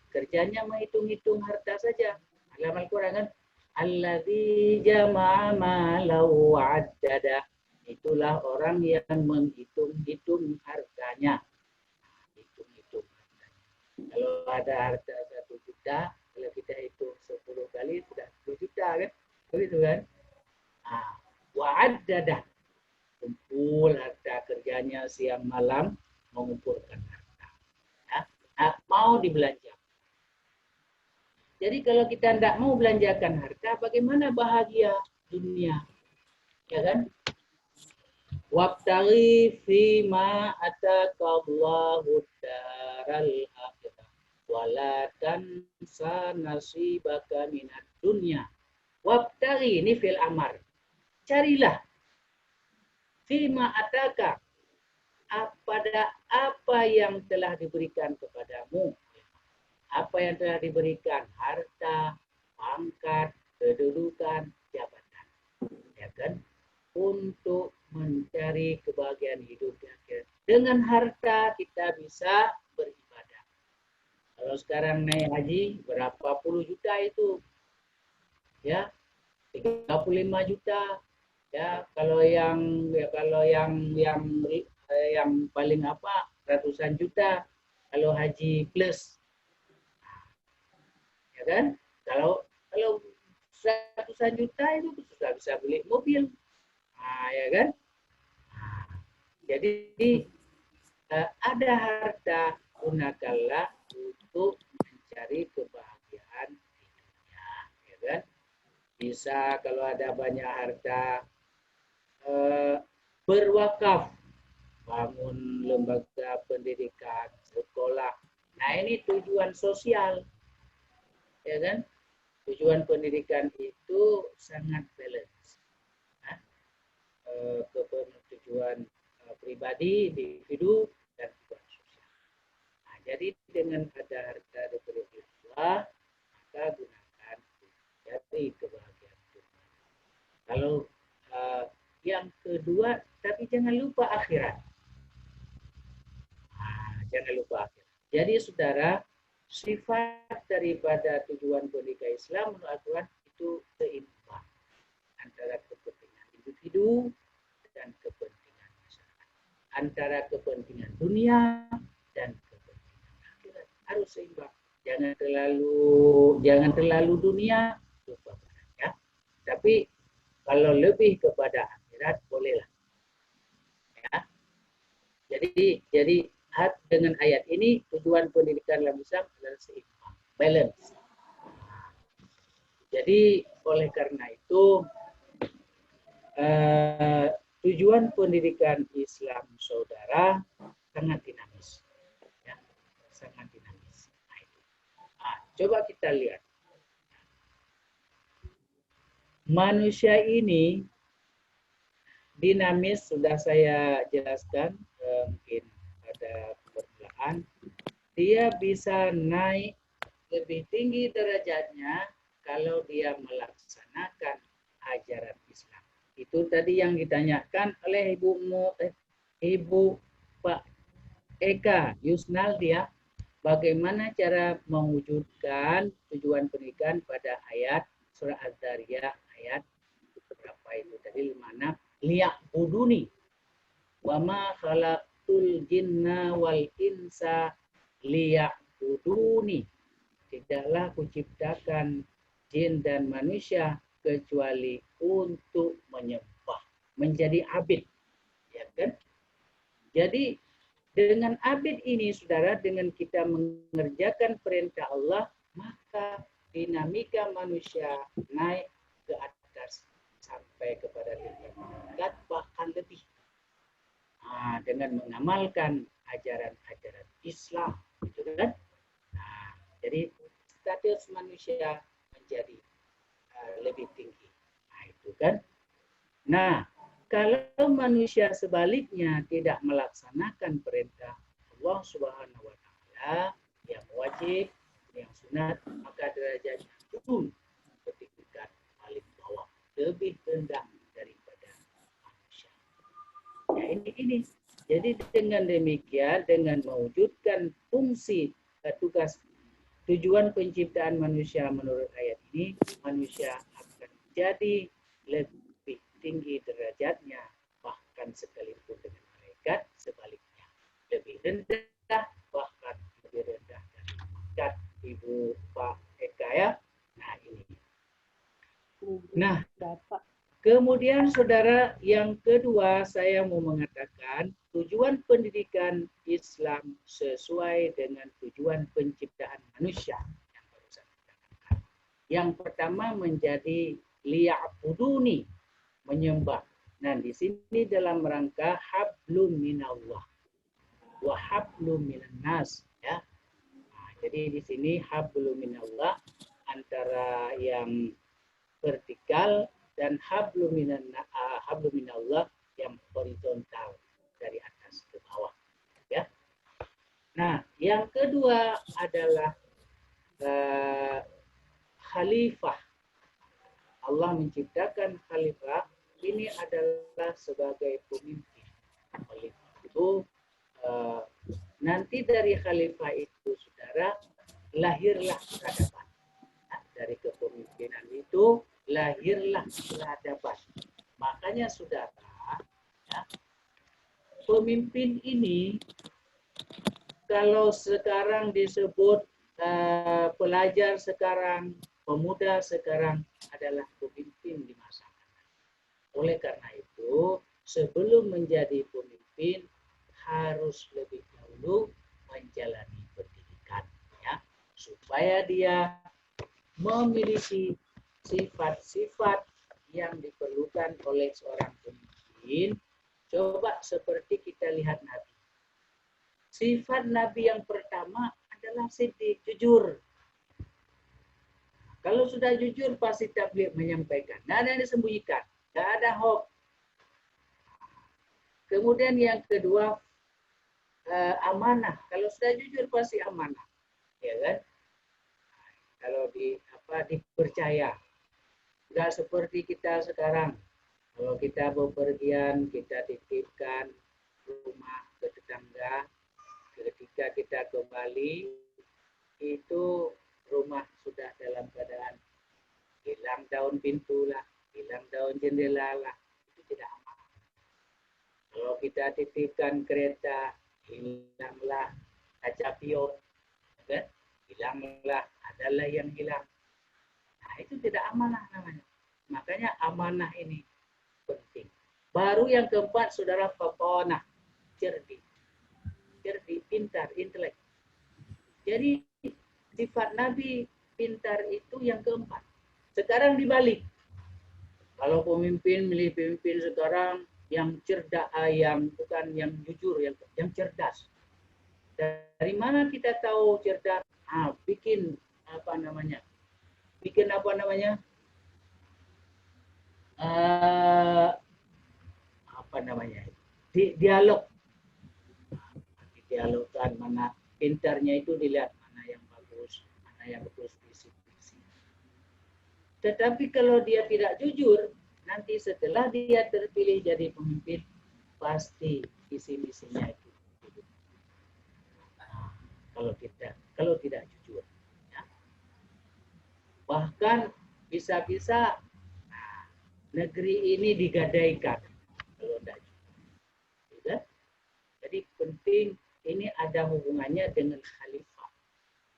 Kerjanya menghitung-hitung harta saja. Dalam Al-Quran kan, alladzi jama'a malahu wa'addada. Itulah orang yang menghitung-hitung hartanya. Hitung-hitung hartanya. Kalau ada harta 1 juta, kalau kita hitung 10 kali sudah 10 juta kan? Begitu kan? Wa'addada. Kumpul harta, kerjanya siang malam mengumpulkan harta. Ya? Mau dibelanjakan. Jadi kalau kita tidak mau belanjakan harta, bagaimana bahagia dunia? Ya kan? Wabtaghi fima ataqallahu daral akhirah wala tansa nasibaka minad dunya. Wabtaghi ini fil amar. Carilah fima ataka pada apa yang telah diberikan kepadamu. Apa yang telah diberikan, harta, pangkat, kedudukan, jabatan, ya kan, untuk mencari kebahagiaan hidup di akhirat. Dengan harta kita bisa beribadah. Kalau sekarang naik haji berapa puluh juta itu, ya, 35 juta, ya. Kalau yang paling ratusan juta, kalau haji plus. Ya kan? Kalau ratusan juta itu sudah bisa beli mobil, ya kan? Jadi ada harta, gunakanlah untuk mencari kebahagiaan di dunia, ya kan? Bisa kalau ada banyak harta, berwakaf, bangun lembaga pendidikan, sekolah. Nah ini tujuan sosial. Ya kan? Tujuan pendidikan itu sangat balance. Tujuan pribadi, individu, dan tujuan sosial. Nah, jadi dengan ada harta diberi Allah, maka gunakan jadi kebahagiaan dunia. Kalau yang kedua, tapi jangan lupa akhirat. Jangan lupa akhirat. Jadi saudara, sifat daripada tujuan pendidikan Islam menurut Al-Quran itu seimbang antara kepentingan individu dan kepentingan masyarakat, antara kepentingan dunia dan kepentingan akhirat, harus seimbang. Jangan terlalu dunia, lupa akhirat, ya. Tapi kalau lebih kepada akhirat bolehlah, ya. Jadi dengan ayat ini tujuan pendidikan dalam Islam adalah seimbang, balance. Jadi oleh karena itu tujuan pendidikan Islam saudara sangat dinamis, ya, sangat dinamis. Nah, itu. Nah, coba kita lihat. Manusia ini dinamis, sudah saya jelaskan mungkin pada permulaan. Dia bisa naik lebih tinggi derajatnya kalau dia melaksanakan ajaran Islam. Itu tadi yang ditanyakan oleh Ibu Pak Eka Yusnaldi, ya. Bagaimana cara mewujudkan tujuan pendidikan pada ayat surah Az-Zariyah ayat berapa itu tadi 56, liya'buduni wa ma khalaqtul jinna wal insa liya'buduni. Tidaklah kuciptakan jin dan manusia kecuali untuk menyembah, menjadi abid, ya kan? Jadi dengan abid ini, saudara, dengan kita mengerjakan perintah Allah, maka dinamika manusia naik ke atas sampai kepada tingkat bahkan lebih. Nah, dengan mengamalkan ajaran-ajaran Islam, gitu kan? Nah, jadi status manusia menjadi lebih tinggi. Nah, itu kan. Nah, kalau manusia sebaliknya tidak melaksanakan perintah Allah Subhanahu wa taala yang wajib, yang sunat, maka derajatnya turun ke tingkat paling bawah, lebih rendah daripada manusia. Ya, ini. Jadi dengan demikian, dengan mewujudkan fungsi tugas tujuan penciptaan manusia menurut ayat ini, manusia akan jadi lebih tinggi derajatnya, bahkan sekalipun dengan malaikat sebaliknya lebih rendah, bahkan lebih rendah dari malaikat. Ibu Pak Eka, ya. Nah, ini. Nah, kemudian saudara, yang kedua saya mau mengatakan tujuan pendidikan Islam sesuai dengan tujuan penciptaan manusia yang baru saya katakan. Yang pertama menjadi liya'buduni, menyembah. Nah, di sini dalam rangka hablum minallah wa hablum minan nas, ya. Nah, jadi di sini hablum minallah antara yang vertikal dan hablum minallah yang horizontal dari atas ke bawah, ya. Nah, yang kedua adalah khalifah. Allah menciptakan khalifah, ini adalah sebagai pemimpin. Khalifah itu nanti dari khalifah itu, saudara, lahirlah peradaban. Nah, dari kepemimpinan itu lahirlah peradaban. Makanya saudara, ya, pemimpin ini kalau sekarang disebut pelajar sekarang, pemuda sekarang adalah pemimpin di masa akan. Oleh karena itu, sebelum menjadi pemimpin harus lebih dahulu menjalani pendidikan, ya, supaya dia memiliki sifat-sifat yang diperlukan oleh seorang pemimpin. Coba seperti kita lihat Nabi. Sifat Nabi yang pertama adalah siddiq, jujur. Kalau sudah jujur pasti tabligh menyampaikan. Tidak ada yang disembunyikan. Tidak ada hoax. Kemudian yang kedua amanah. Kalau sudah jujur pasti amanah. Ya kan? Kalau dipercaya. Tidak seperti kita sekarang. Kalau kita bepergian, kita titipkan rumah ke tetangga. Ketika kita kembali, itu rumah sudah dalam keadaan hilang daun pintu lah, hilang daun jendela lah. Itu tidak aman. Kalau kita titipkan kereta, hilanglah kaca pion, kan? Hilanglah, adalah yang hilang. Nah, itu tidak amanah namanya. Makanya amanah ini penting. Baru yang keempat, saudara, fatonah, cerdik. Cerdik, pintar, intelek. Jadi sifat Nabi pintar itu yang keempat. Sekarang dibalik. Kalau pemimpin milih pemimpin sekarang yang cerdas, yang bukan yang jujur, yang cerdas. Dari mana kita tahu cerdas? Bikin apa namanya? Dialog. Dialogkan mana pintarnya itu dilihat mana yang bagus visi-visi. Tetapi kalau dia tidak jujur, nanti setelah dia terpilih jadi pemimpin, pasti visi-misinya itu. Kalau tidak jujur, ya. Bahkan bisa-bisa negeri ini digadaikan kalau tidak jujur. Ya. Jadi penting ini ada hubungannya dengan khalifah.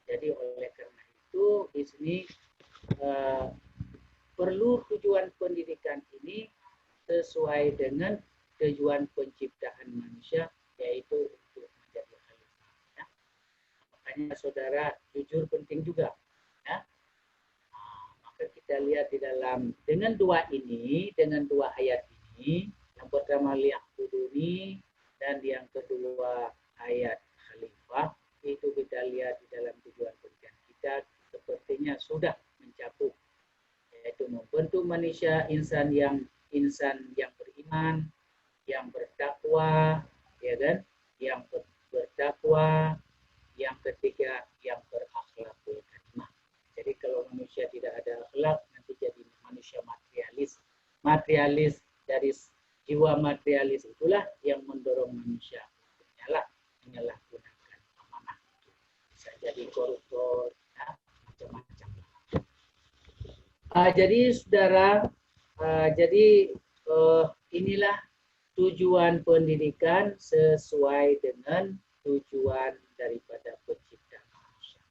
Jadi oleh karena itu di sini perlu tujuan pendidikan ini sesuai dengan tujuan penciptaan manusia, yaitu untuk menjadi khalifah. Ya. Makanya saudara jujur penting juga. Ya. Maka kita lihat di dalam dengan dua ayat ini, yang pertama liya'buduni dan yang kedua ayat khalifah, itu kita lihat di dalam tujuan pendidikan kita sepertinya sudah mencakup, yaitu membentuk manusia insan yang beriman, yang bertakwa, ya kan? Yang bertakwa, yang ketiga yang berakhlakul karimah. Jadi kalau manusia tidak ada akhlak, nanti jadi manusia materialis dari jiwa materialis itulah yang mendorong manusia untuk menyalahgunakan amanah. Bisa jadi koruptor, ya, macam-macam. Jadi saudara, inilah tujuan pendidikan sesuai dengan tujuan daripada penciptaan manusia.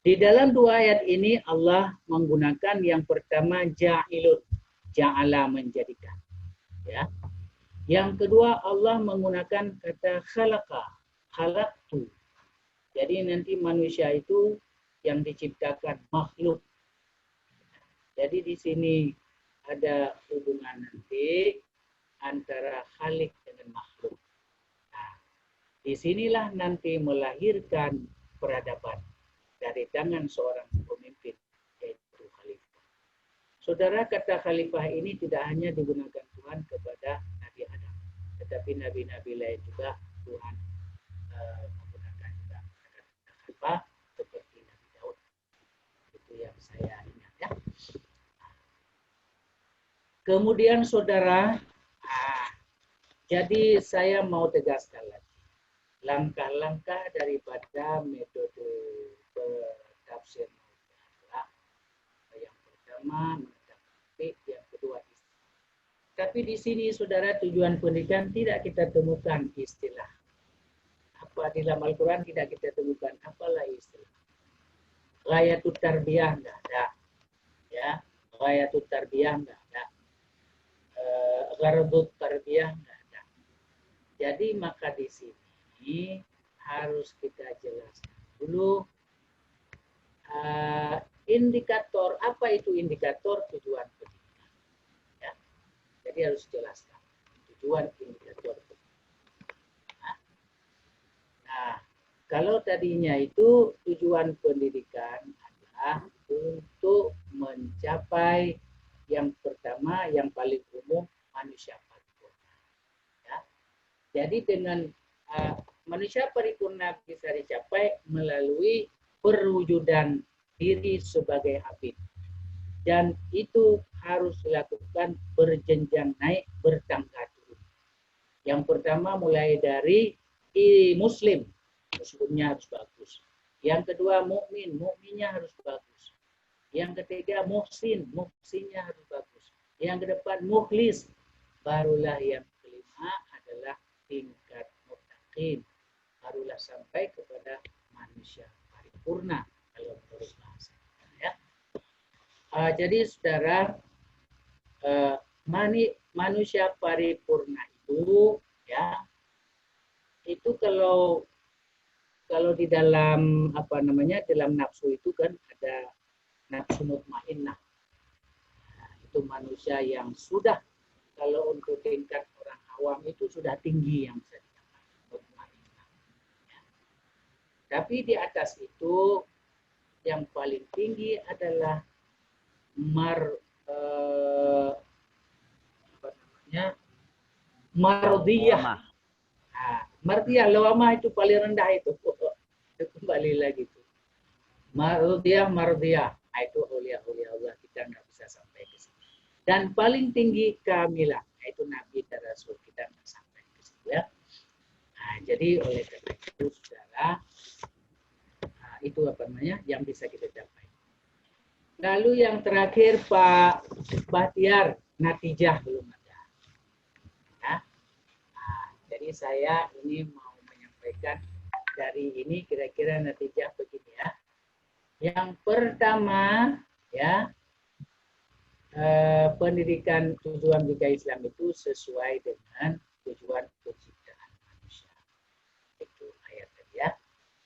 Di dalam dua ayat ini Allah menggunakan yang pertama ja'ilun, ja'ala menjadikan. Ya. Yang kedua Allah menggunakan kata khalaqa, khalaqtu. Jadi nanti manusia itu yang diciptakan makhluk. Jadi di sini ada hubungan nanti antara khalik dengan makhluk. Nah, disinilah nanti melahirkan peradaban dari tangan seorang pemimpin, yaitu khalifah. Saudara, kata khalifah ini tidak hanya digunakan Tuhan kepada Nabi Adam, tetapi nabi-nabi lain juga Tuhan menggunakan juga kata khalifah seperti Nabi Daud. Itu yang saya ingat, ya. Kemudian saudara, jadi saya mau tegaskan lagi langkah-langkah daripada metode tafsir adalah yang pertama menetapi, yang kedua istilah. Tapi di sini saudara tujuan pendidikan tidak kita temukan istilah. Apa di dalam Al-Quran tidak kita temukan apalah istilah. Ghayatut tarbiyah enggak ada. Ya, ghayatut tarbiyah enggak ada. Gharadut tarbiyah enggak ada. Jadi maka di sini harus kita jelaskan dulu indikator, apa itu indikator tujuan pendidikan. Ya. Jadi harus jelaskan tujuan indikator pendidikan. Nah, kalau tadinya itu tujuan pendidikan adalah untuk mencapai yang pertama, yang paling umum, manusia paripurna. Ya. Jadi dengan manusia paripurna bisa dicapai melalui perwujudan diri sebagai abid. Dan itu harus dilakukan berjenjang naik, bertangga turun. Yang pertama mulai dari muslim, muslimnya harus bagus. Yang kedua mukmin, mukminnya harus bagus. Yang ketiga muhsin, muhsinnya harus bagus. Yang kedepan mukhlis, barulah yang kelima adalah tingkat muttaqin, barulah sampai kepada manusia paripurna kalau menurut bahasa. Ya. Jadi saudara, manusia paripurna itu, ya, itu kalau di dalam dalam nafsu itu kan ada nafsu mutmainnah. Itu manusia yang sudah, kalau untuk tingkat orang awam itu sudah tinggi yang bisa dicapai. Ya. Tapi di atas itu yang paling tinggi adalah apa namanya, mardiyah. Nah, mardiyah, lawamah itu paling rendah itu. Kembali lagi tuh. Mardiyah. Nah, itu aulia-aulia Allah, kita nggak bisa sampai ke situ. Dan paling tinggi kamilah, yaitu Nabi dan Rasul, kita nggak sampai ke situ ya. Nah, jadi oleh karena itu saudara, itu apa namanya yang bisa kita capai. Lalu yang terakhir Pak Bahtiar, natijah belum ada. Ya. Nah, jadi saya ini mau menyampaikan dari ini kira-kira natijah begini ya. Yang pertama ya, pendidikan tujuan pendidikan Islam itu sesuai dengan tujuan penciptaan manusia. Itu ayat tadi ya.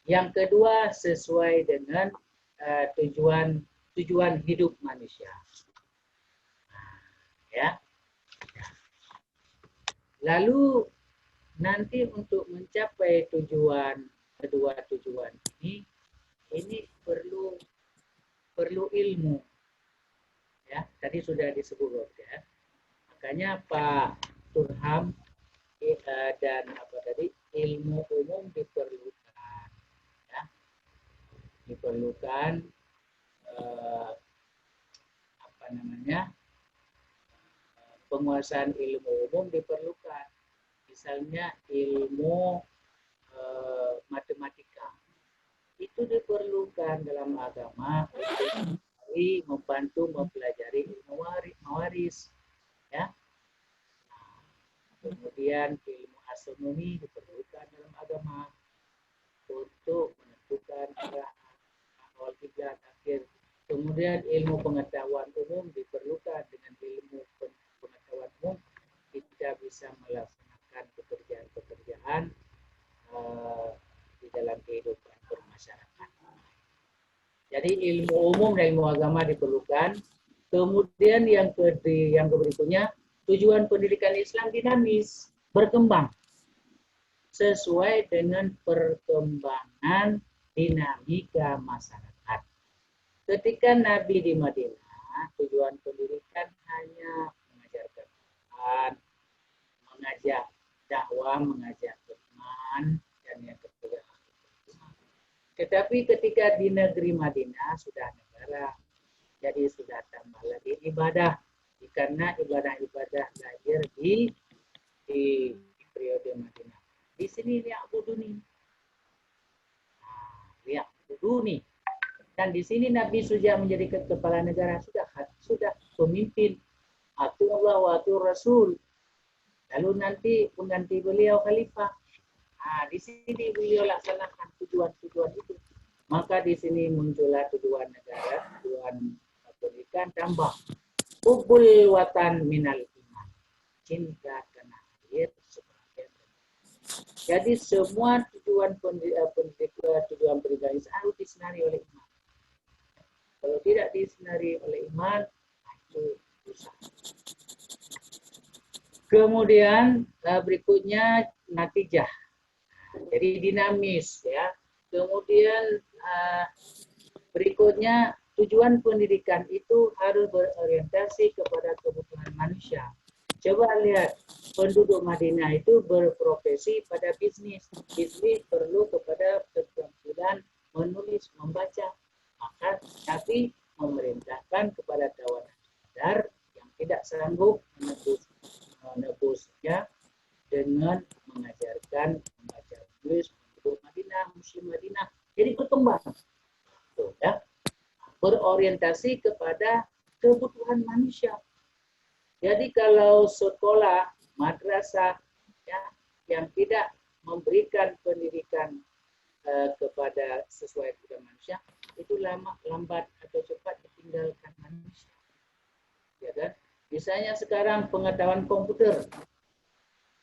Yang kedua sesuai dengan tujuan hidup manusia. Ya. Lalu nanti untuk mencapai kedua tujuan ini perlu ilmu. Ya, tadi sudah disebut ya. Makanya Pak Turham dan apa tadi, ilmu umum diperlukan. Ya. Diperlukan apa namanya, penguasaan ilmu umum diperlukan. Misalnya ilmu matematika itu diperlukan dalam agama untuk membantu mempelajari ilmu mawaris ya. Kemudian ilmu astronomi diperlukan dalam agama untuk menentukan arah awal kiblat akhir. Kemudian ilmu pengetahuan umum diperlukan. Dengan ilmu pengetahuan umum kita bisa melaksanakan pekerjaan-pekerjaan di dalam kehidupan bermasyarakat. Jadi ilmu umum dan ilmu agama diperlukan. Kemudian yang berikutnya, tujuan pendidikan Islam dinamis, berkembang sesuai dengan perkembangan dinamika masyarakat. Ketika Nabi di Madinah, tujuan pendidikan hanya mengajarkan Quran, mengajak dakwah, mengajak iman, dan yang ketiga. Tetapi ketika di negeri Madinah sudah negara, jadi sudah tambah lagi ibadah, karena ibadah-ibadah lahir di periode Madinah. Di sini liya'buduni. Liya'buduni. Dan di sini Nabi sudah menjadi kepala negara, sudah pemimpin. Atiullah wa atiur Rasul. Lalu nanti pengganti beliau khalifah. Nah, di sini beliau laksanakan tujuan-tujuan itu. Maka di sini muncullah tujuan negara, tujuan pendidikan tambah. Hubbul watan minal iman. Cinta tanah air sebagai. Jadi semua tujuan pendidikan harus disenari oleh iman. Kalau tidak disenari oleh iman, itu susah. Kemudian berikutnya natijah. Jadi dinamis ya. Kemudian berikutnya tujuan pendidikan itu harus berorientasi kepada kebutuhan manusia. Coba lihat, penduduk Madinah itu berprofesi pada bisnis. Bisnis perlu kepada keterampilan menulis, membaca. Maka tapi memerintahkan kepada tawanan sadar yang tidak sanggup menebusnya dengan mengajarkan membaca tulis penduduk Madinah, muslim Madinah. Jadi berkembang. Tuh, ya. Berorientasi kepada kebutuhan manusia. Jadi kalau sekolah, madrasah ya, yang tidak memberikan pendidikan kepada sesuai kebutuhan manusia, itu lambat atau cepat ditinggalkan manusia. Ya kan? Misalnya sekarang pengetahuan komputer.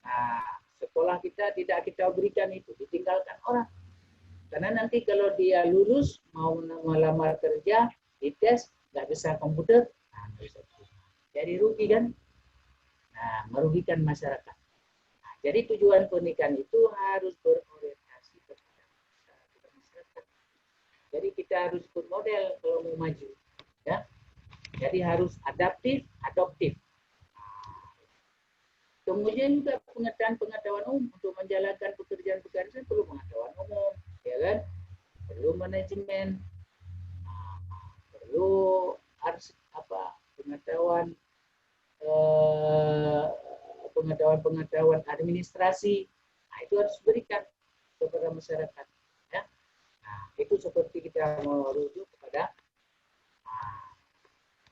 Nah, sekolah kita tidak kita berikan itu, ditinggalkan orang. Karena nanti kalau dia lulus, mau melamar kerja, dites, nggak bisa komputer, nah, nggak bisa. Jadi rugi kan? Nah, merugikan masyarakat. Jadi tujuan pendidikan itu harus berorientasi kepada masyarakat. Jadi kita harus ikut model kalau mau maju, ya. Jadi harus adaptif, adoptif. Kemudian juga pengetahuan umum untuk menjalankan pekerjaan-pekerjaan perlu pengetahuan umum, ya kan? Perlu manajemen, perlu harus pengetahuan pengetahuan administrasi. Nah, itu harus diberikan kepada masyarakat. Ya. Nah, itu seperti kita merujuk kepada.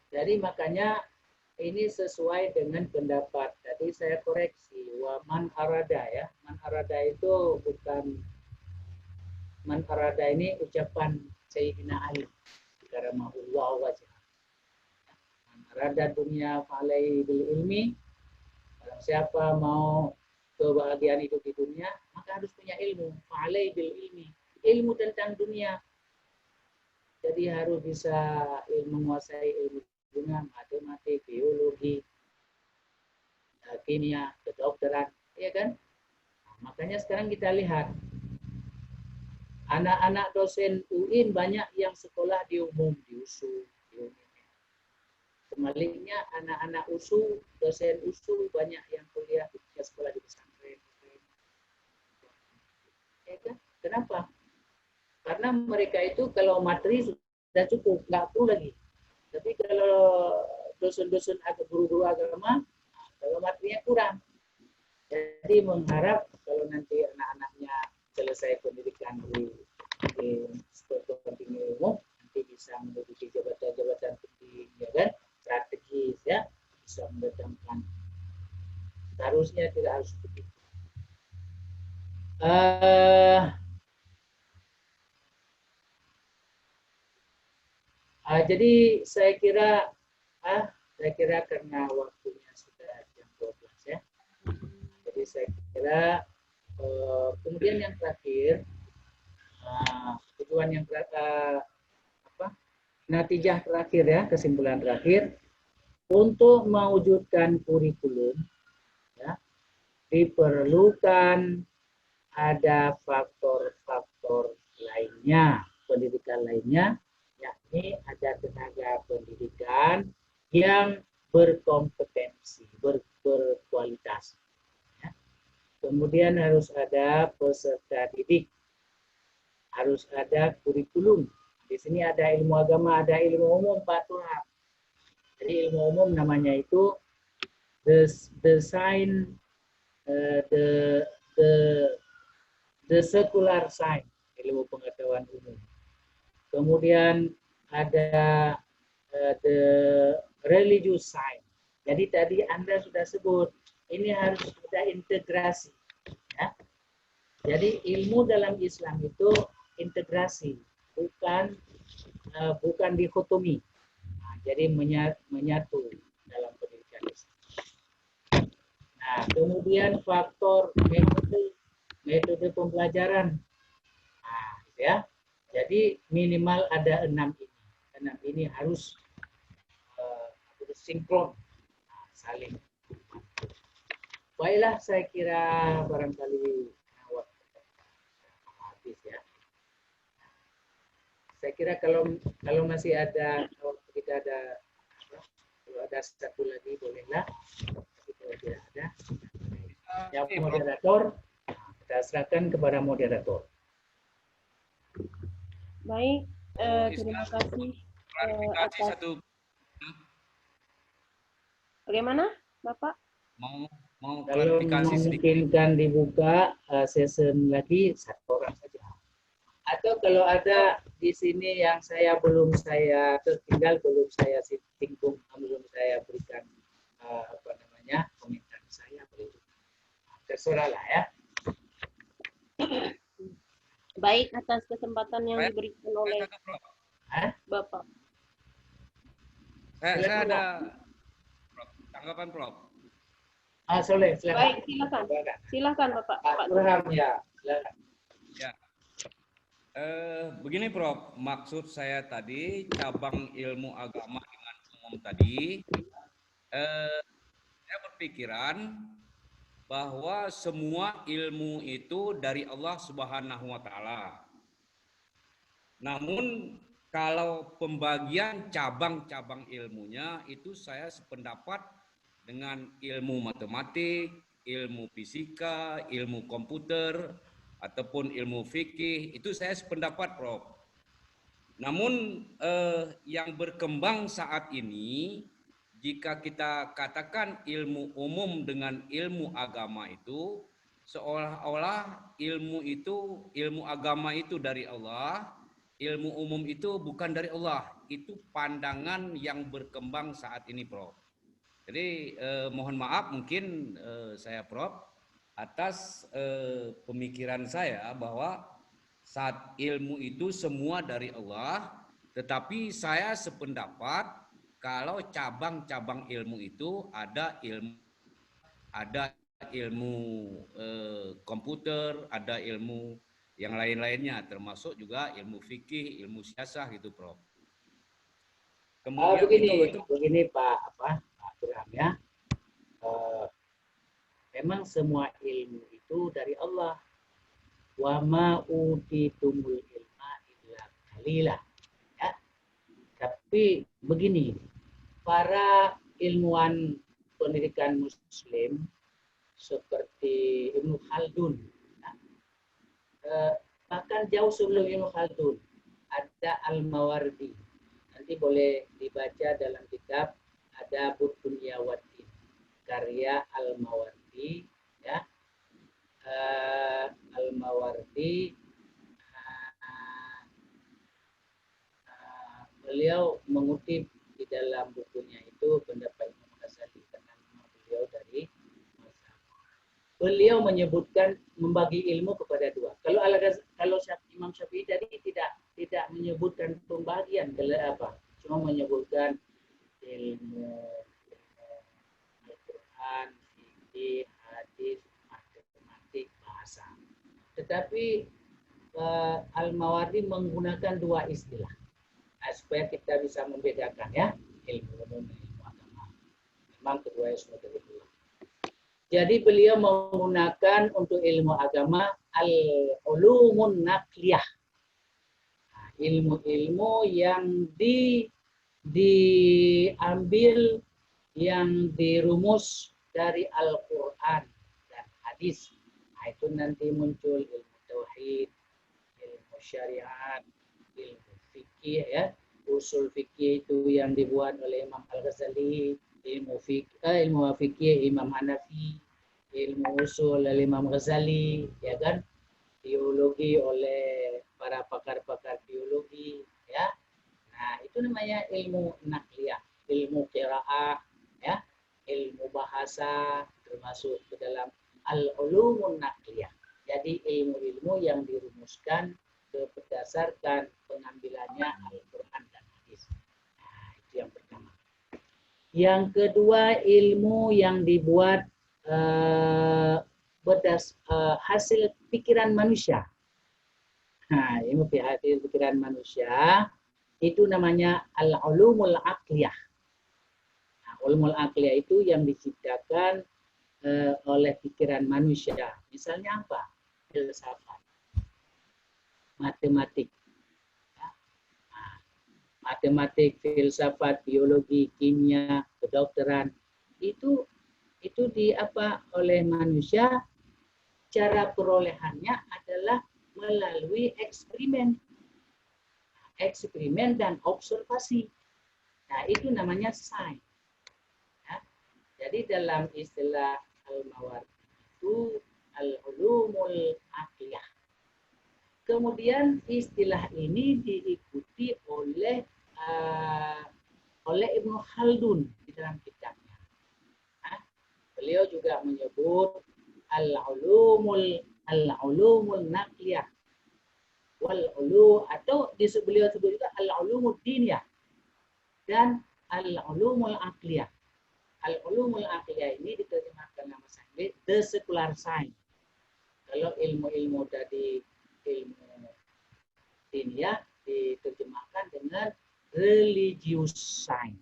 Jadi makanya ini sesuai dengan pendapat. Tadi saya koreksi, man arada ya. Man arada itu bukan man arada ini ucapan Sayyidina Ali. Karamahullah wajah. Man arada dunia fa'alai bil ilmi. Kalau siapa mau kebahagiaan hidup di dunia, maka harus punya ilmu. Fa'alai bil ilmi. Ilmu tentang dunia. Jadi harus bisa menguasai ilmu dunia, matematik, biologi, kimia, kedokteran, ya kan? Nah, makanya sekarang kita lihat anak-anak dosen UIN banyak yang sekolah di umum, di USU, di UNIN. Sebaliknya anak-anak USU, dosen USU banyak yang kuliah di sekolah di pesantren. Ya kan? Kenapa? Karena mereka itu kalau materi sudah cukup, nggak perlu lagi. Tapi kalau dosen-dosen atau guru-guru agama, kalau materinya kurang. Jadi mengharap kalau nanti anak-anaknya selesai pendidikan di perguruan tinggi ilmu, nanti bisa menduduki jabatan-jabatan tinggi, ya kan, strategis, ya, bisa mendatangkan. Harusnya tidak harus begitu. Jadi saya kira karena waktunya sudah jam 12 ya. Jadi saya kira kemudian yang terakhir tujuan yang natijah terakhir ya, kesimpulan terakhir untuk mewujudkan kurikulum ya, diperlukan ada faktor-faktor lainnya, pendidikan lainnya, yakni ada tenaga pendidikan yang berkompetensi, berkualitas. Ya. Kemudian harus ada peserta didik, harus ada kurikulum. Di sini ada ilmu agama, ada ilmu umum, Pak Tuhan. Jadi ilmu umum namanya itu the secular science, ilmu pengetahuan umum. Kemudian ada the religious science. Jadi tadi Anda sudah sebut, ini harus ada integrasi. Ya. Jadi ilmu dalam Islam itu integrasi, bukan dikotomi. Nah, jadi menyatu dalam pendidikan Islam. Nah, kemudian faktor metode pembelajaran. Nah, ya. Jadi minimal ada 6 ini. 6 ini harus sinkron, saling. Baiklah, saya kira barangkali habis ya. Saya kira kalau masih ada, kalau ada satu lagi bolehlah. Tapi kalau tidak ada, yang moderator kita serahkan kepada moderator. Baik, terima kasih atas. Bagaimana, Bapak? Mau Kalau klarifikasi sedikit. memungkinkan dibuka session lagi 1 orang saja. Atau kalau ada di sini yang belum saya tertinggal, belum saya singgung, belum saya berikan komentar saya, boleh juga. Terserah lah ya. Baik, atas kesempatan yang diberikan oleh Bapak. Saya ada tanggapan, Prof. Soleh, silakan. Baik, silakan Bapak. Pak Burhan, ya, silakan. Ya. Begini, Prof. Maksud saya tadi cabang ilmu agama dengan umum tadi, saya berpikiran bahwa semua ilmu itu dari Allah Subhanahu wa taala. Namun kalau pembagian cabang-cabang ilmunya itu saya sependapat dengan ilmu matematik, ilmu fisika, ilmu komputer, ataupun ilmu fikih, itu saya sependapat, Prof. Namun yang berkembang saat ini, jika kita katakan ilmu umum dengan ilmu agama itu, seolah-olah ilmu agama itu dari Allah, ilmu umum itu bukan dari Allah. Itu pandangan yang berkembang saat ini, Prof. Jadi mohon maaf mungkin saya, Prof, atas pemikiran saya bahwa saat ilmu itu semua dari Allah, tetapi saya sependapat kalau cabang-cabang ilmu itu ada ilmu komputer, ada ilmu yang lain-lainnya, termasuk juga ilmu fikih, ilmu siasah gitu, Prof. Kemudian begini Pak Burhan ya. Memang semua ilmu itu dari Allah. Wa ma utitumul ilma illa qalila. Ya. Tapi begini, para ilmuwan pendidikan muslim seperti Ibnu Khaldun, bahkan jauh sebelum Ibnu Khaldun ada Al-Mawardi. Nanti boleh dibaca dalam kitab Adabud Dunya Waddin karya Al-Mawardi ya. Al-Mawardi beliau mengutip di dalam bukunya itu pendapat Imam Ghazali karena beliau dari mazhab. Beliau menyebutkan membagi ilmu kepada dua. Kalau Imam Syafi'i tadi tidak menyebutkan pembagian cuma menyebutkan ilmu Al-Quran, fikih, hadis, matematik, bahasa. Tetapi Al-Mawardi menggunakan dua istilah supaya kita bisa membedakan ya, ilmu umum dan ilmu agama. Memang keduanya semua dari Allah. Jadi beliau menggunakan untuk ilmu agama al-ulumun naqliyah. Nah, ilmu-ilmu yang diambil, yang dirumus dari Al-Quran dan hadis. Nah, itu nanti muncul ilmu tauhid, ilmu syariat, ilmu fikih ya. Usul fikih itu yang dibuat oleh Imam Al-Ghazali, ilmu fikih Imam Hanafi, ilmu usul oleh Imam Ghazali, ya kan? Teologi oleh para pakar-pakar teologi, ya. Nah, itu namanya ilmu nakliyah, ilmu qiraah, ya, ilmu bahasa termasuk ke dalam al-ulumun nakliyah. Jadi ilmu-ilmu yang dirumuskan berdasarkan pengambilannya Al-Quran dan hadis. Nah, itu yang pertama. Yang kedua, ilmu yang dibuat hasil pikiran manusia. Nah, ilmu hasil pikiran manusia itu namanya al-ulumul aqliyah. Nah, ulumul aqliyah itu yang diciptakan oleh pikiran manusia. Misalnya apa? Filsafat, matematik, ya. Nah, matematik, filsafat, biologi, kimia, kedokteran itu oleh manusia. Cara perolehannya adalah melalui eksperimen dan observasi. Nah, itu namanya sains. Ya. Jadi dalam istilah Al-Mawardi itu al-ulumul aqliyah. Kemudian istilah ini diikuti oleh Ibnu Khaldun di dalam kitabnya. Nah, beliau juga menyebut al-ulumul naqliyah atau beliau sebut juga al-ulumud diniyah dan al-ulumul aqliyah. Al-ulumul aqliyah ini diterjemahkan nama Inggris the secular science. Kalau ilmu-ilmu dari ilmu diniyah diterjemahkan dengan religious science.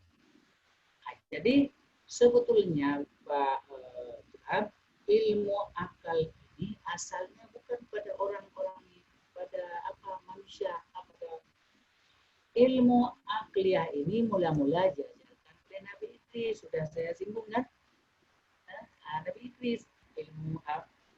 Jadi sebetulnya Pak Tuhan, ilmu akal ini asalnya bukan pada orang-orang, pada manusia. Ilmu akliyah ini mula-mula diajarkan oleh Nabi Idris, sudah saya singgung kan? Nabi Idris,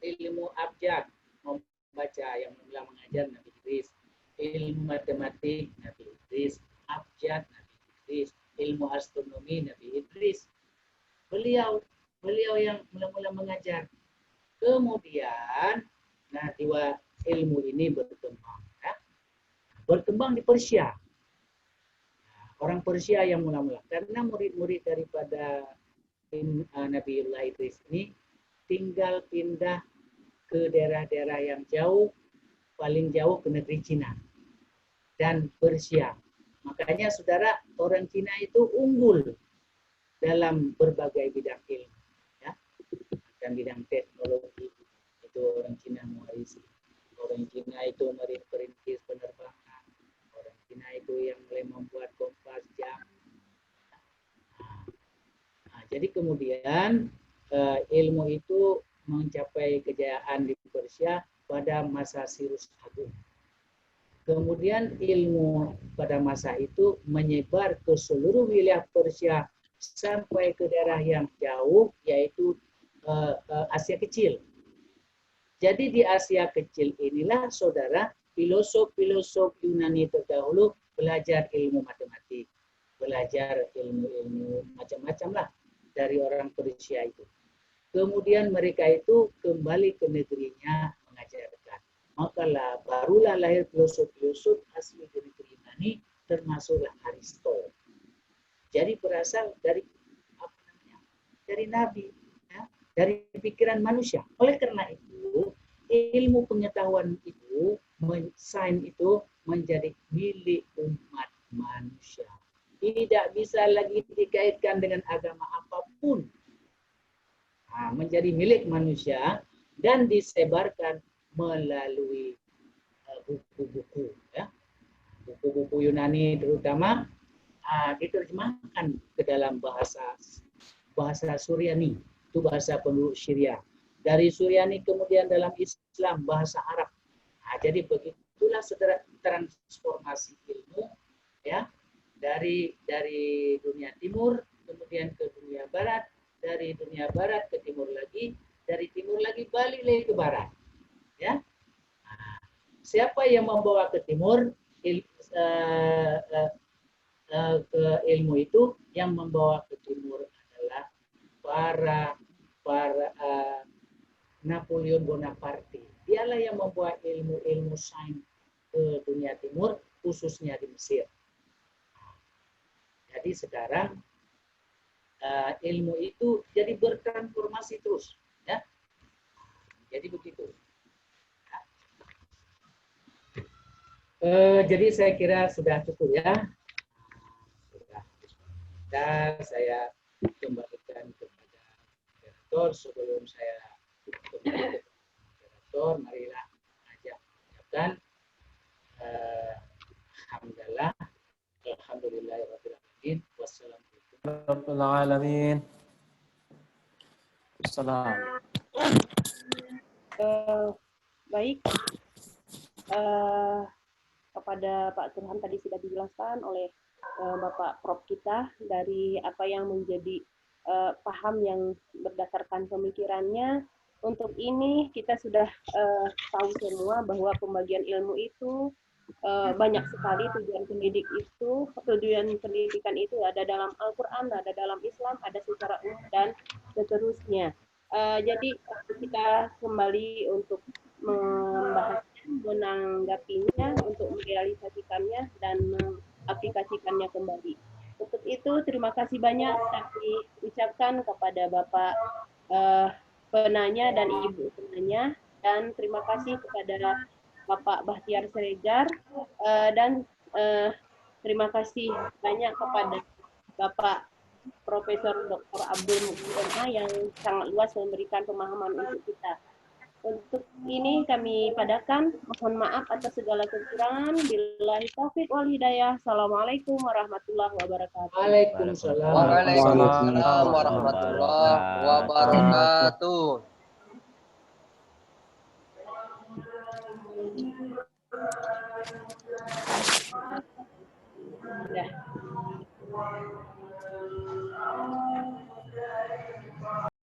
ilmu abjad, membaca yang mula mengajar Nabi Idris, ilmu matematik Nabi Idris, abjad Nabi Idris, ilmu astronomi Nabi Idris. Beliau yang mula-mula mengajar. Kemudian, dua ilmu ini berkembang. Ya. Berkembang di Persia. Orang Persia yang mula-mula. Karena murid-murid daripada Nabiullah Idris ini tinggal pindah ke daerah-daerah yang jauh, paling jauh ke negeri Cina dan Persia. Makanya saudara, orang Cina itu unggul dalam berbagai bidang ilmu, ya, dan bidang teknologi itu orang Cina mewarisi. Orang Cina itu merintis penerbangan. Orang Cina itu yang mulai membuat kompas jam. Jadi kemudian ilmu itu mencapai kejayaan di Persia pada masa Cyrus Agung. Kemudian ilmu pada masa itu menyebar ke seluruh wilayah Persia sampai ke daerah yang jauh, yaitu Asia Kecil. Jadi di Asia Kecil inilah saudara, filosof-filosof Yunani terdahulu belajar ilmu matematik, belajar ilmu-ilmu macam-macam lah dari orang Persia itu. Kemudian mereka itu kembali ke negerinya mengajarkan. Makalah barulah lahir filosof-filosof asli dari negeri Yunani, termasuklah Aristo. Jadi berasal dari dari Nabi, ya, dari pikiran manusia. Oleh karena itu, ilmu pengetahuan itu, sains itu menjadi milik umat manusia. Tidak bisa lagi dikaitkan dengan agama apapun. Menjadi milik manusia dan disebarkan melalui buku-buku, ya. Buku-buku Yunani terutama diterjemahkan ke dalam bahasa Suryani, itu bahasa penduduk Syria. Dari Suryani kemudian dalam Islam bahasa Arab. Jadi begitulah saudara transformasi ilmu, ya, dari dunia timur kemudian ke dunia barat, dari dunia barat ke timur lagi, dari timur lagi balik lagi ke barat, ya. Siapa yang membawa ke timur ke ilmu itu? Yang membawa ke timur adalah para Napoleon Bonaparte. Dialah yang membawa ilmu sains ke dunia timur, khususnya di Mesir. Jadi sekarang ilmu itu jadi bertransformasi terus, ya. Jadi begitu. Jadi saya kira sudah cukup, ya. Dan saya kembalikan kepada moderator. Sebelum saya kembali ke moderator, marilah mengajak mengucapkan alhamdulillah, alhamdulillahirabbil alamin, wassalamualaikum warahmatullahi alamin. Assalam. Baik, kepada Pak Turhan tadi sudah dijelaskan oleh Bapak Prof kita dari apa yang menjadi paham yang berdasarkan pemikirannya. Untuk ini kita sudah tahu semua bahwa pembagian ilmu itu banyak sekali tujuan pendidikan itu ada dalam Al-Quran, ada dalam Islam, ada secara umum dan seterusnya. Jadi kita kembali untuk membahasnya, menanggapinya, untuk merealisasikannya dan mengaplikasikannya kembali. Untuk itu terima kasih banyak kami ucapkan kepada Bapak penanya dan Ibu penanya, dan terima kasih kepada Bapak Bahtiar Siregar, dan terima kasih banyak kepada Bapak Profesor Dr. Abdul Mukti MA yang sangat luas memberikan pemahaman untuk kita. Untuk ini kami padakan, mohon maaf atas segala kekurangan. Billahi taufiq wal hidayah. Assalamualaikum warahmatullahi wabarakatuh. Waalaikumsalam. Waalaikumsalam warahmatullahi wabarakatuh. Sudah.